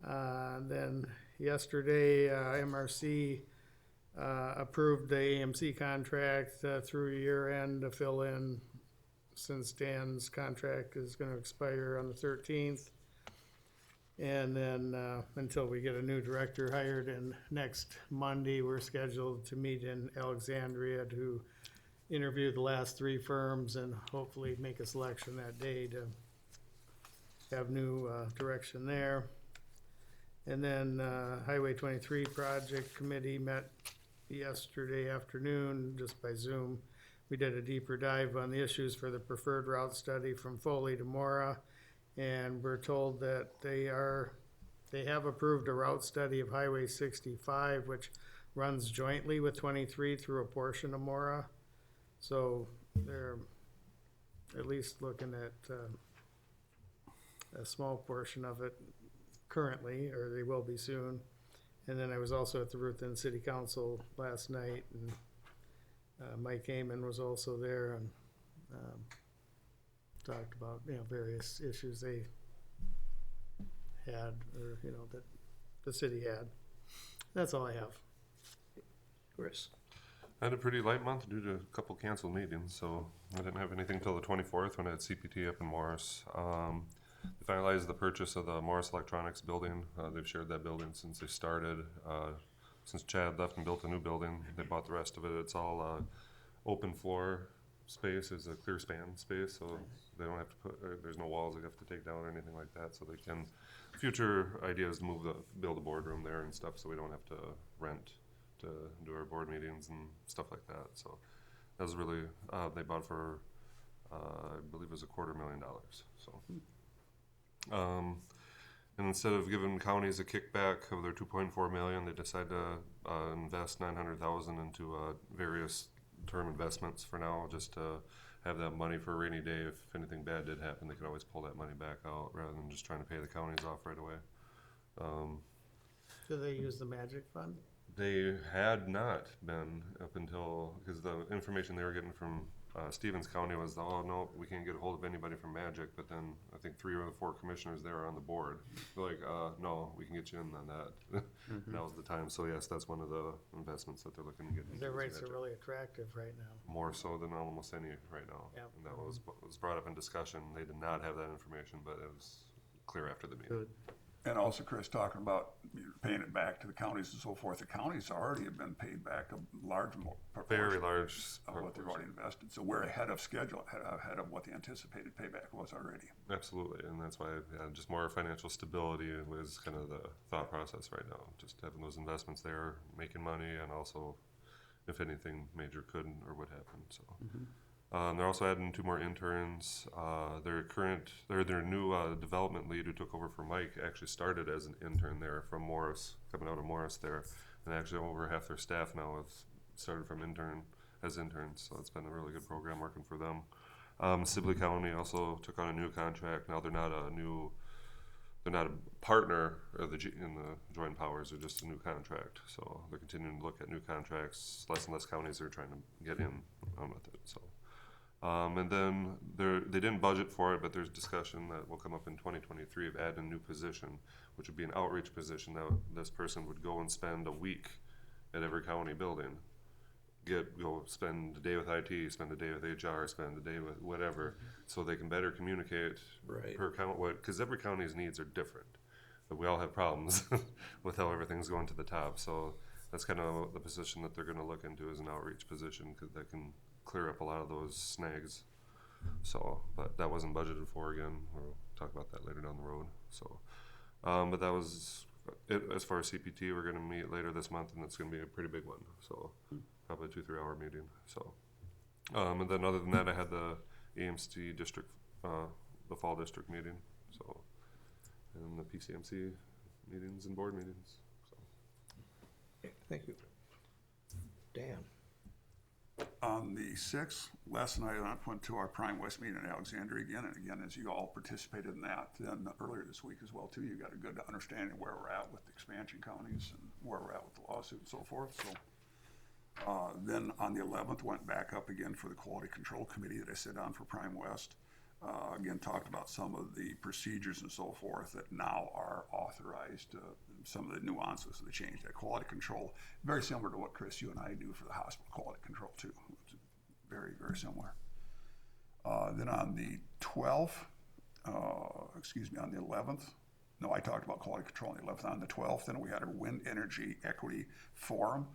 And then yesterday, MRC approved the AMC contract through year end to fill in, since Dan's contract is gonna expire on the 13th. And then until we get a new director hired, and next Monday, we're scheduled to meet in Alexandria to interview the last 3 firms and hopefully make a selection that day to have new direction there. And then Highway 23 Project Committee met yesterday afternoon, just by Zoom. We did a deeper dive on the issues for the preferred route study from Foley to Mora, and we're told that they have approved a route study of Highway 65, which runs jointly with 23 through a portion of Mora. So they're at least looking at a small portion of it currently, or they will be soon. And then I was also at the Ruth Lynn City Council last night, and Mike Heyman was also there, and talked about, various issues they had, or, that the city had. That's all I have. Chris? I had a pretty light month due to a couple canceled meetings, so I didn't have anything till the 24th when I had CPT up in Morris. They finalized the purchase of the Morris Electronics building. They've shared that building since they started. Since Chad left and built a new building, they bought the rest of it. It's all open floor space. It's a clear span space, so they don't have to there's no walls they have to take down or anything like that. So they can, future ideas to build a boardroom there and stuff, so we don't have to rent to do our board meetings and stuff like that. So that was really, they bought for, I believe it was $250,000. So, and instead of giving counties a kickback of their $2.4 million, they decided to invest $900,000 into various term investments for now, just to have that money for a rainy day. If anything bad did happen, they could always pull that money back out rather than just trying to pay the counties off right away. Do they use the Magic Fund? They had not been up until, because the information they were getting from Stevens County was, oh no, we can't get a hold of anybody from Magic, but then I think 3 or 4 commissioners there are on the board. They're like, no, we can get you in on that. That was the time. So yes, that's one of the investments that they're looking to get into. Their is rates are Magic. really attractive right now. More so than almost any right now. Yep. And that was brought up in discussion. They did not have that information, but it was clear after the meeting. Good. And also, Chris, talking about paying it back to the counties and so forth, the counties already have been paid back a large Very proportion large. of what they've already invested. So we're ahead of schedule, ahead of what the anticipated payback was already. Absolutely, and that's why just more financial stability was kind of the thought process right now. Just having those investments there, making money, and also if anything major could or would happen. So they're also adding 2 more interns. Their new development lead who took over for Mike actually started as an intern there from Morris, coming out of Morris there, and actually over half their staff now have started from as interns. So it's been a really good program working for them. Sibley County also took on a new contract. Now they're not a partner of in the joint powers. They're just a new contract. So they're continuing to look at new contracts. Less and less counties are trying to get in with it. So, and then they didn't budget for it, but there's discussion that will come up in 2023 of adding a new position, which would be an outreach position. That this person would go and spend a week at every county building. Go spend a day with IT, spend a day with HR, spend a day with whatever, so they can better communicate Right. per count. Because every county's needs are different, but we all have problems with how everything's going to the top. So that's kind of the position that they're going to look into as an outreach position, because that can clear up a lot of those snags. So, but that wasn't budgeted for again. We'll talk about that later down the road. So, but that was it as far as CPT. We're going to meet later this month, and it's going to be a pretty big one. So. Probably a 2-3 hour meeting. So, and then other than that, I had the AMC district, the fall district meeting. So, and the PCMC meetings and board meetings. So, Okay, thank you. Dan? On the 6th, Les and I went to our Prime West meeting in Alexandria again, and again, as you all participated in that, then earlier this week as well too, you got a good understanding of where we're at with the expansion counties and where we're at with the lawsuit and so forth. So. Then on the 11th, went back up again for the Quality Control Committee that I sit on for Prime West. Again, talked about some of the procedures and so forth that now are authorized, some of the nuances of the change. That quality control, very similar to what, Chris, you and I do for the hospital quality control too. It's very, very similar. Then on the 12th, on the 11th, no, I talked about quality control on the 11th. On the 12th, then we had a wind energy equity forum.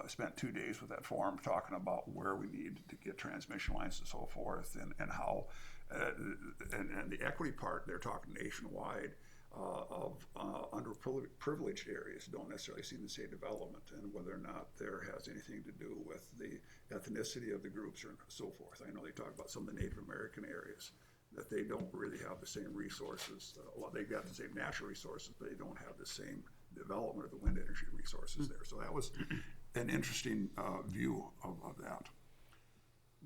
Spent 2 days with that forum talking about where we need to get transmission lines and so forth, and how, and the equity part, they're talking nationwide of underprivileged areas don't necessarily see the same development, and whether or not there has anything to do with the ethnicity of the groups or so forth. I know they talk about some of the Native American areas, that they don't really have the same resources. They've got the same natural resources, but they don't have the same development of the wind energy resources there. So that was an interesting view of that.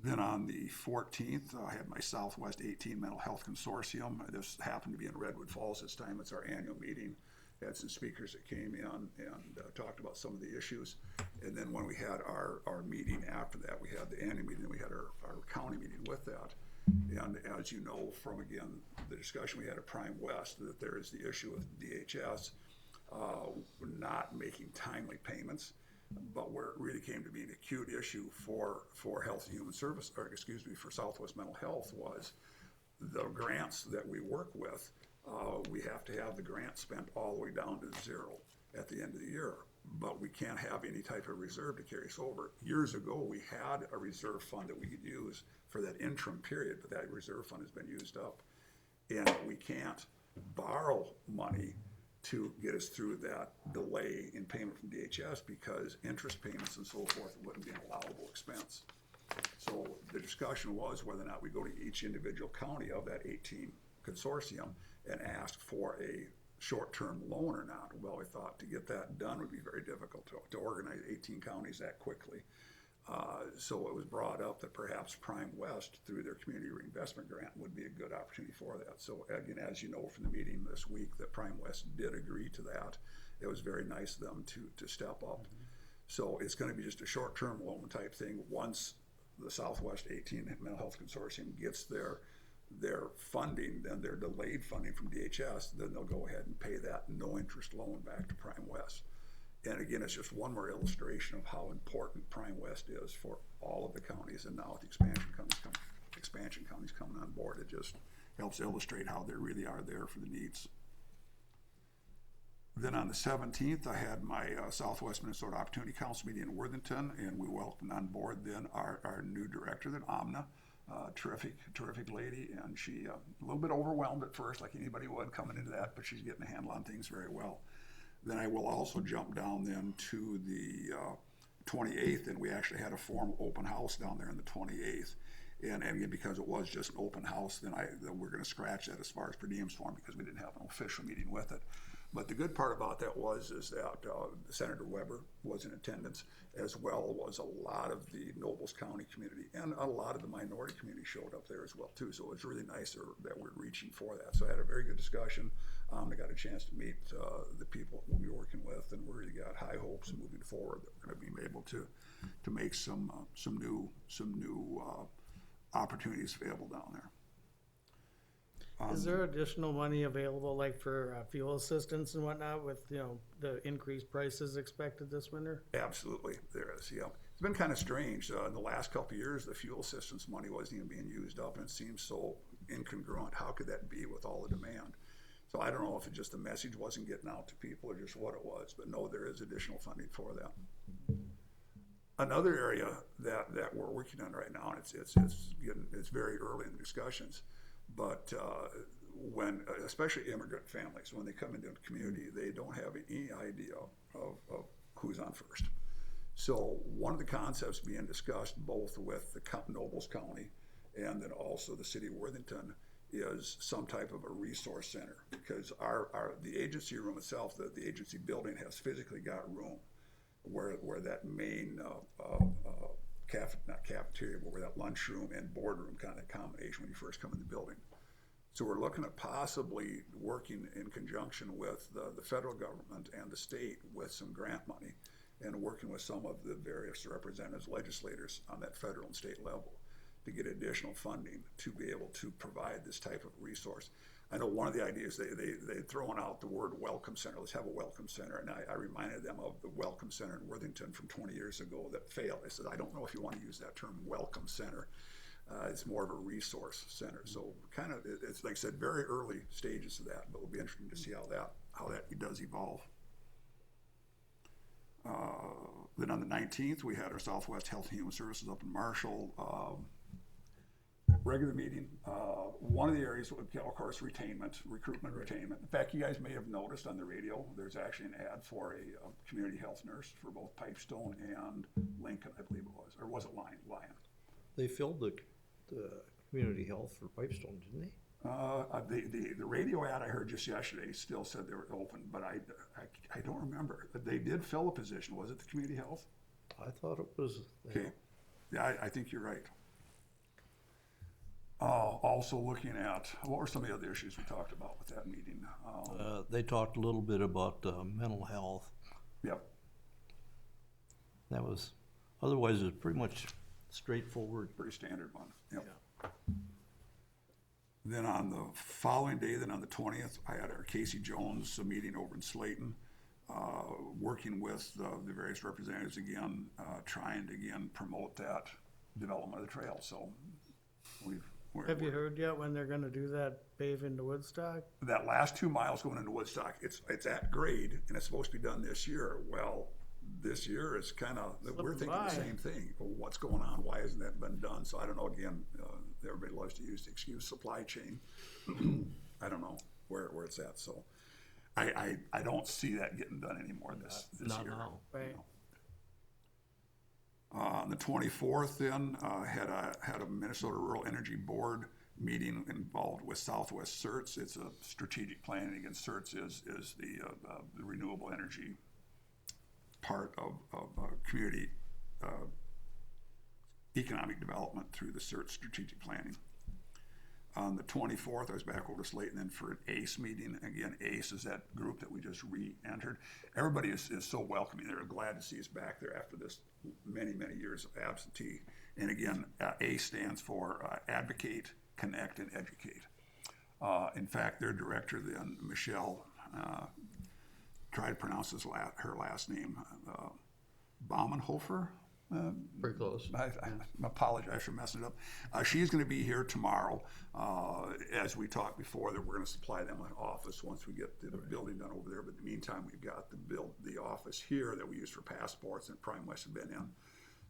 Then on the 14th, I had my Southwest 18 Mental Health Consortium. This happened to be in Redwood Falls this time. It's our annual meeting. Had some speakers that came in and talked about some of the issues. And then when we had our meeting after that, we had the annual meeting, and we had our county meeting with that. And as you know from, again, the discussion we had at Prime West, that there is the issue with DHS not making timely payments, but where it really came to be an acute issue for Health and Human Service, or excuse me, for Southwest Mental Health, was the grants that we work with. We have to have the grant spent all the way down to zero at the end of the year, but we can't have any type of reserve to carry us over. Years ago, we had a reserve fund that we could use for that interim period, but that reserve fund has been used up. And we can't borrow money to get us through that delay in payment from DHS, because interest payments and so forth wouldn't be an allowable expense. So the discussion was whether or not we go to each individual county of that 18 consortium and ask for a short-term loan or not. Well, we thought to get that done would be very difficult to organize 18 counties that quickly. So it was brought up that perhaps Prime West, through their community reinvestment grant, would be a good opportunity for that. So again, as you know from the meeting this week, that Prime West did agree to that. It was very nice of them to step up. So it's going to be just a short-term loan type thing. Once the Southwest 18 Mental Health Consortium gets their funding, then their delayed funding from DHS, then they'll go ahead and pay that no-interest loan back to Prime West. And again, it's just one more illustration of how important Prime West is for all of the counties, and now with the expansion counties coming on board, it just helps illustrate how they really are there for the needs. Then on the 17th, I had my Southwest Minnesota Opportunity Council meeting in Worthington, and we welcomed on board then our new director, then Amna. Terrific lady, and she a little bit overwhelmed at first, like anybody would coming into that, but she's getting a handle on things very well. Then I will also jump down then to the 28th, and we actually had a formal open house down there on the 28th. And again, because it was just an open house, then we're going to scratch that as far as per diems form, because we didn't have an official meeting with it. But the good part about that is that Senator Weber was in attendance, as well was a lot of the Nobles County community, and a lot of the minority community showed up there as well too. So it was really nice that we're reaching for that. So I had a very good discussion. I got a chance to meet the people we'll be working with, and we really got high hopes moving forward that we're going to be able to make some new opportunities available down there. Is there additional money available, like for fuel assistance and whatnot, with, you know, the increased prices expected this winter? Absolutely, there is, yeah. It's been kind of strange. In the last couple of years, the fuel assistance money wasn't even being used up, and it seems so incongruent. How could that be with all the demand? So I don't know if it just the message wasn't getting out to people or just what it was, but no, there is additional funding for that. Another area that we're working on right now, and it's very early in the discussions, but when, especially immigrant families, when they come into the community, they don't have any idea of who's on first. So one of the concepts being discussed both with the Nobles County and then also the city of Worthington is some type of a resource center, because the agency room itself, the agency building has physically got room where that main not cafeteria, but where that lunchroom and boardroom kind of combination when you first come in the building. So we're looking at possibly working in conjunction with the federal government and the state with some grant money, and working with some of the various representatives, legislators on that federal and state level to get additional funding to be able to provide this type of resource. I know one of the ideas, they'd thrown out the word welcome center. Let's have a welcome center. And I reminded them of the welcome center in Worthington from 20 years ago that failed. I said, I don't know if you want to use that term, welcome center. It's more of a resource center. So kind of, it's like I said, very early stages of that, but it'll be interesting to see how that does evolve. Then on the 19th, we had our Southwest Health and Human Services up in Marshall. Regular meeting. One of the areas, of course, recruitment. In fact, you guys may have noticed on the radio, there's actually an ad for a community health nurse for both Pipestone and Lincoln, I believe it was. Or was it Lion? They filled the community health for Pipestone, didn't they? The radio ad I heard just yesterday still said they were open, but I don't remember. They did fill a position. Was it the community health? I thought it was. Okay. Yeah, I think you're right. Also looking at, what were some of the other issues we talked about with that meeting? They talked a little bit about mental health. Yep. That was, otherwise it's pretty much straightforward. Pretty standard one. Yep. Yeah. Then on the following day, then on the 20th, I had our Casey Jones meeting over in Slayton, working with the various representatives again, trying to again promote that development of the trail. So Have you heard yet when they're gonna do that pave into Woodstock? That last 2 miles going into Woodstock, it's at grade and it's supposed to be done this year. Well, this year is kind of, we're thinking the same thing. Well, what's going on? Why hasn't that been done? So I don't know, again, everybody loves to use the excuse supply chain. I don't know where it's at. So I don't see that getting done anymore this Not year. now. Right. On the 24th, then had a Minnesota Rural Energy Board meeting involved with Southwest CERTS. It's a strategic planning. Again, CERTS is the renewable energy part of community economic development through the CERTS strategic planning. On the 24th, I was back over to Slayton then for an ACE meeting. Again, ACE is that group that we just re-entered. Everybody is so welcoming. They're glad to see us back there after this many, many years of absentee. And again, ACE stands for Advocate, Connect, and Educate. In fact, their director then, Michelle, try to pronounce her last name, Baumenhofer. Pretty close. I apologize for messing it up. She's going to be here tomorrow. As we talked before, that we're going to supply them an office once we get the building done over there. But in the meantime, we've got the office here that we use for passports and Prime West have been in.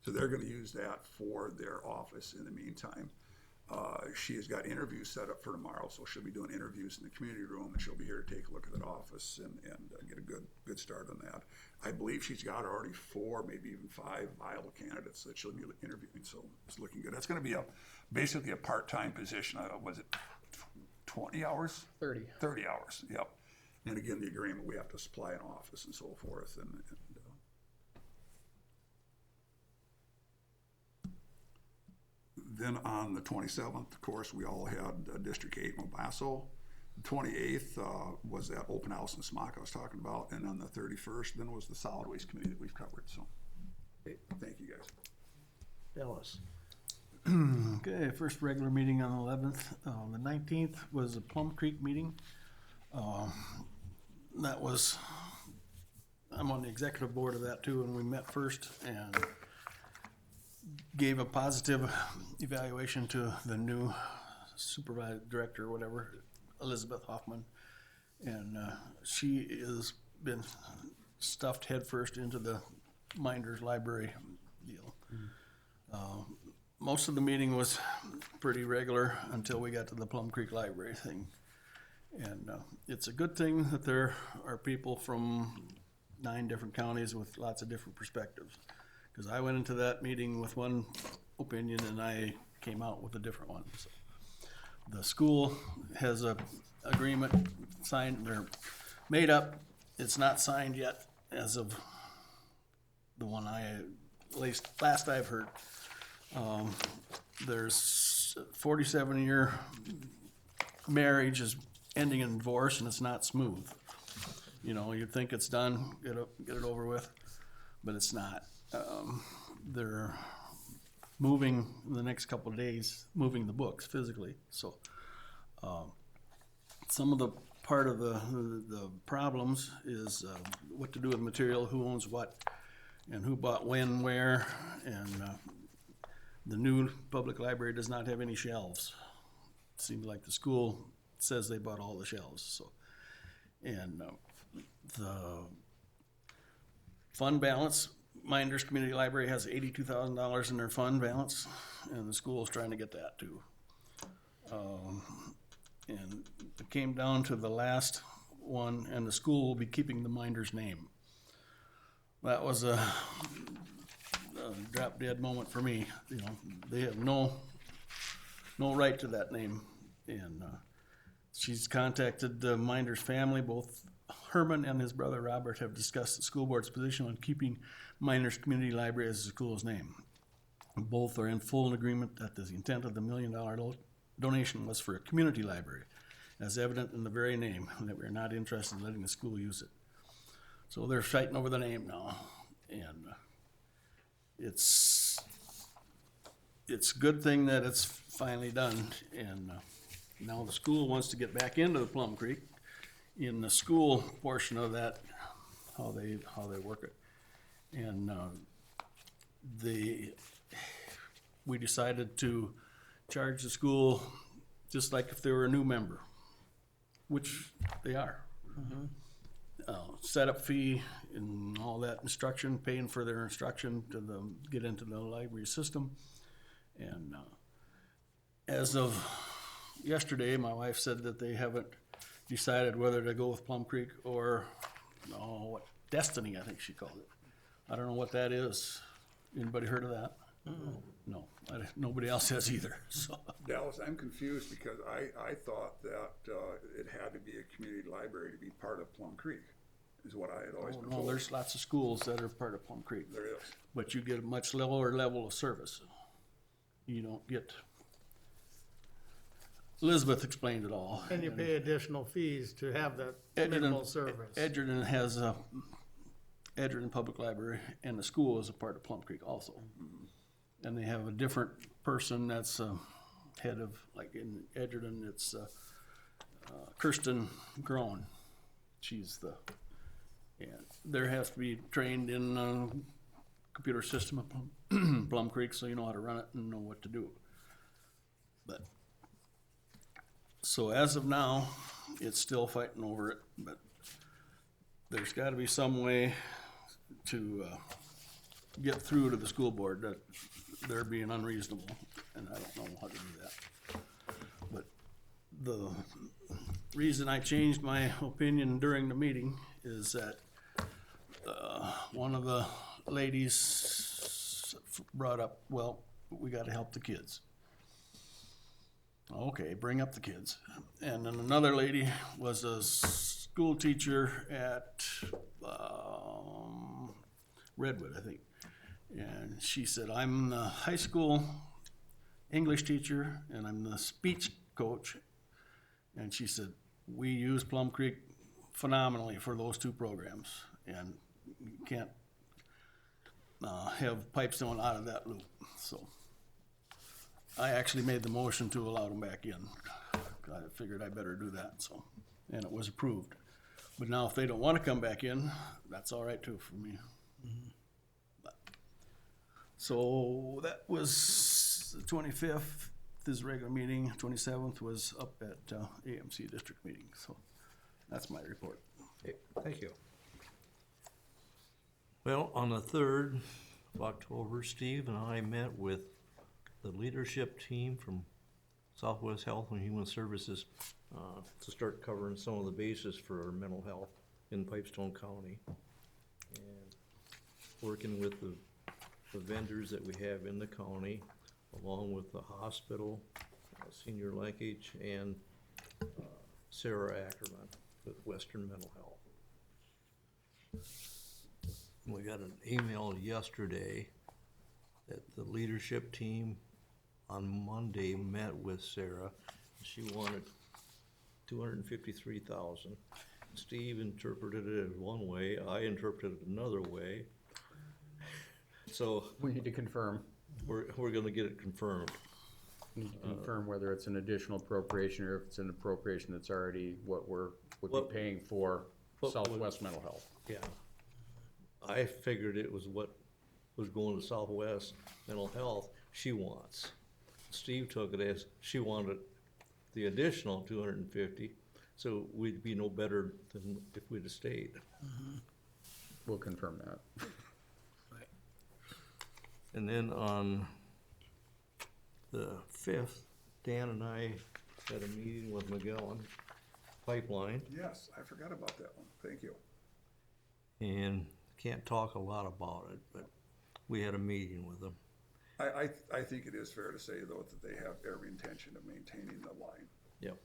So they're going to use that for their office in the meantime. She has got interviews set up for tomorrow, so she'll be doing interviews in the community room, and she'll be here to take a look at that office and get a good start on that. I believe she's got already 4, maybe even 5 viable candidates that she'll be interviewing, so it's looking good. That's going to be basically a part-time position. Was it 20 hours? 30. 30 hours, yep. And again, the agreement, we have to supply an office and so forth, then on the 27th, of course, we all had District 8 in Wabasso. The 28th was that open house in Smock I was talking about, and on the 31st, then was the solid waste committee that we've covered, so. Thank you, guys. Dallas. Okay, first regular meeting on the 11th. The 19th was a Plum Creek meeting. That was, I'm on the executive board of that too, and we met first and gave a positive evaluation to the new supervisor, director, or whatever, Elizabeth Hoffman. And she has been stuffed headfirst into the Minders Library deal. Most of the meeting was pretty regular until we got to the Plum Creek Library thing. And it's a good thing that there are people from 9 different counties with lots of different perspectives. Because I went into that meeting with one opinion and I came out with a different one. So the school has a agreement signed, they're made up. It's not signed yet as of the one at least last I've heard. There's 47-year marriage is ending in divorce and it's not smooth. You know, you'd think it's done, get it over with, but it's not. They're moving in the next couple of days, moving the books physically. So some of the part of the problems is what to do with material, who owns what, and who bought when, where, and the new public library does not have any shelves. It seems like the school says they bought all the shelves. So, and the fund balance, Minders Community Library has $82,000 in their fund balance, and the school is trying to get that too. And it came down to the last one, and the school will be keeping the Minders name. That was a drop dead moment for me. You know, they have no right to that name, and she's contacted the Minders family. Both Herman and his brother Robert have discussed the school board's position on keeping Minders Community Library as the school's name. Both are in full agreement that the intent of the $1 million donation was for a community library, as evident in the very name, and that we're not interested in letting the school use it. So they're fighting over the name now, and it's a good thing that it's finally done, and now the school wants to get back into the Plum Creek in the school portion of that, how they work it. And we decided to charge the school just like if they were a new member, which they are. Setup fee and all that instruction, paying for their instruction to get into the library system. And as of yesterday, my wife said that they haven't decided whether to go with Plum Creek or what Destiny, I think she called it. I don't know what that is. Anybody heard of that? No, nobody else has either. So Dallas, I'm confused because I thought that it had to be a community library to be part of Plum Creek, is what I had always been told. there's lots of schools that are part of Plum Creek. There is. But you get a much lower level of service. You don't get, Elizabeth explained it all. And you pay additional fees to have that minimal service. Edgerton has a Edgerton Public Library, and the school is a part of Plum Creek also. And they have a different person that's head of, like in Edgerton, it's Kirsten Groen. She's and there has to be trained in computer system of Plum Creek, so you know how to run it and know what to do. But so as of now, it's still fighting over it, but there's got to be some way to get through to the school board that they're being unreasonable, and I don't know how to do that. But the reason I changed my opinion during the meeting is that one of the ladies brought up, well, we got to help the kids. Okay, bring up the kids. And then another lady was school teacher at, Redwood, I think. And she said, I'm the high school English teacher and I'm the speech coach. And she said, we use Plum Creek phenomenally for those two programs. And you can't have Pipestone out of that loop. So I actually made the motion to allow them back in. I figured I better do that, so, and it was approved. But now if they don't wanna come back in, that's all right too for me. But- So that was the 25th, this regular meeting, 27th was up at AMC district meeting, so that's my report. Okay, thank you. Well, on the 3rd of October, Steve and I met with the leadership team from Southwest Health and Human Services to start covering some of the bases for our mental health in Pipestone County. And working with the vendors that we have in the county, along with the hospital, Senior Linkage, and Sarah Ackerman with Western Mental Health. We got an email yesterday that the leadership team on Monday met with Sarah. She wanted $253,000. Steve interpreted it as one way, I interpreted it another way. So We need to confirm, we're gonna get it confirmed. confirm whether it's an additional appropriation or if it's an appropriation that's already what would What- be paying for what would- Southwest Mental Health. Yeah. I figured it was what was going to Southwest Mental Health she wants. Steve took it as she wanted the additional 250, so we'd be no better than if we'd have stayed. We'll confirm that. And then on the 5th, Dan and I had a meeting with Magellan Pipeline, Yes, I forgot about that one. Thank you. and can't talk a lot about it, but we had a meeting with them. I think it is fair to say, though, that they have every intention of maintaining the line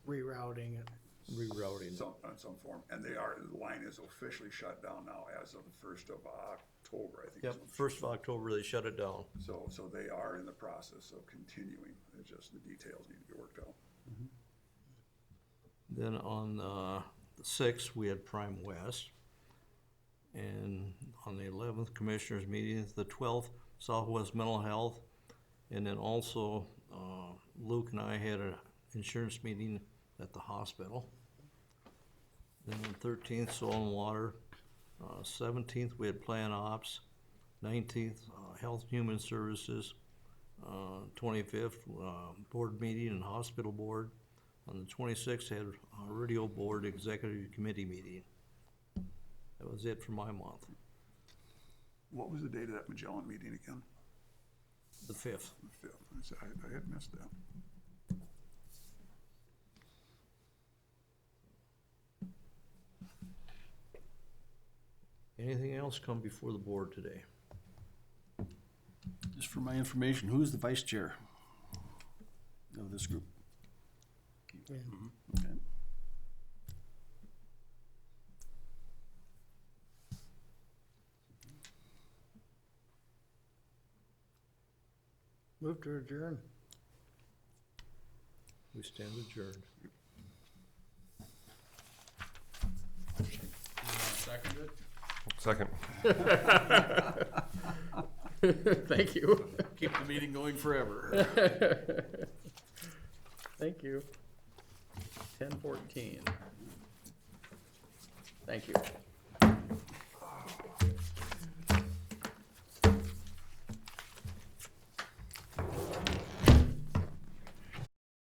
Rerouting it. Rerouting. on some form. And the line is officially shut down now as of the 1st of October, I think. is Yep, when- 1st of October, they shut it down. So they are in the process of continuing. It's just the details need to be worked out. Then on the 6th, we had Prime West. And on the 11th, Commissioners meeting, the 12th, Southwest Mental Health. And then also, Luke and I had an insurance meeting at the hospital. Then on 13th, Soil and Water. 17th, we had Plan Ops. 19th, Health and Human Services. 25th, Board meeting and Hospital Board. On the 26th, had a Radio Board Executive Committee meeting. That was it for my month, What was the date of that Magellan meeting again? the 5th. The 5th. I had missed that. Anything else come before the board today? Just for my information, who's the vice chair of this group? Yeah. Okay. Move to adjourn. We stand adjourned. Second. Thank you. Keep the meeting going forever. Thank you. 10:14. Thank you.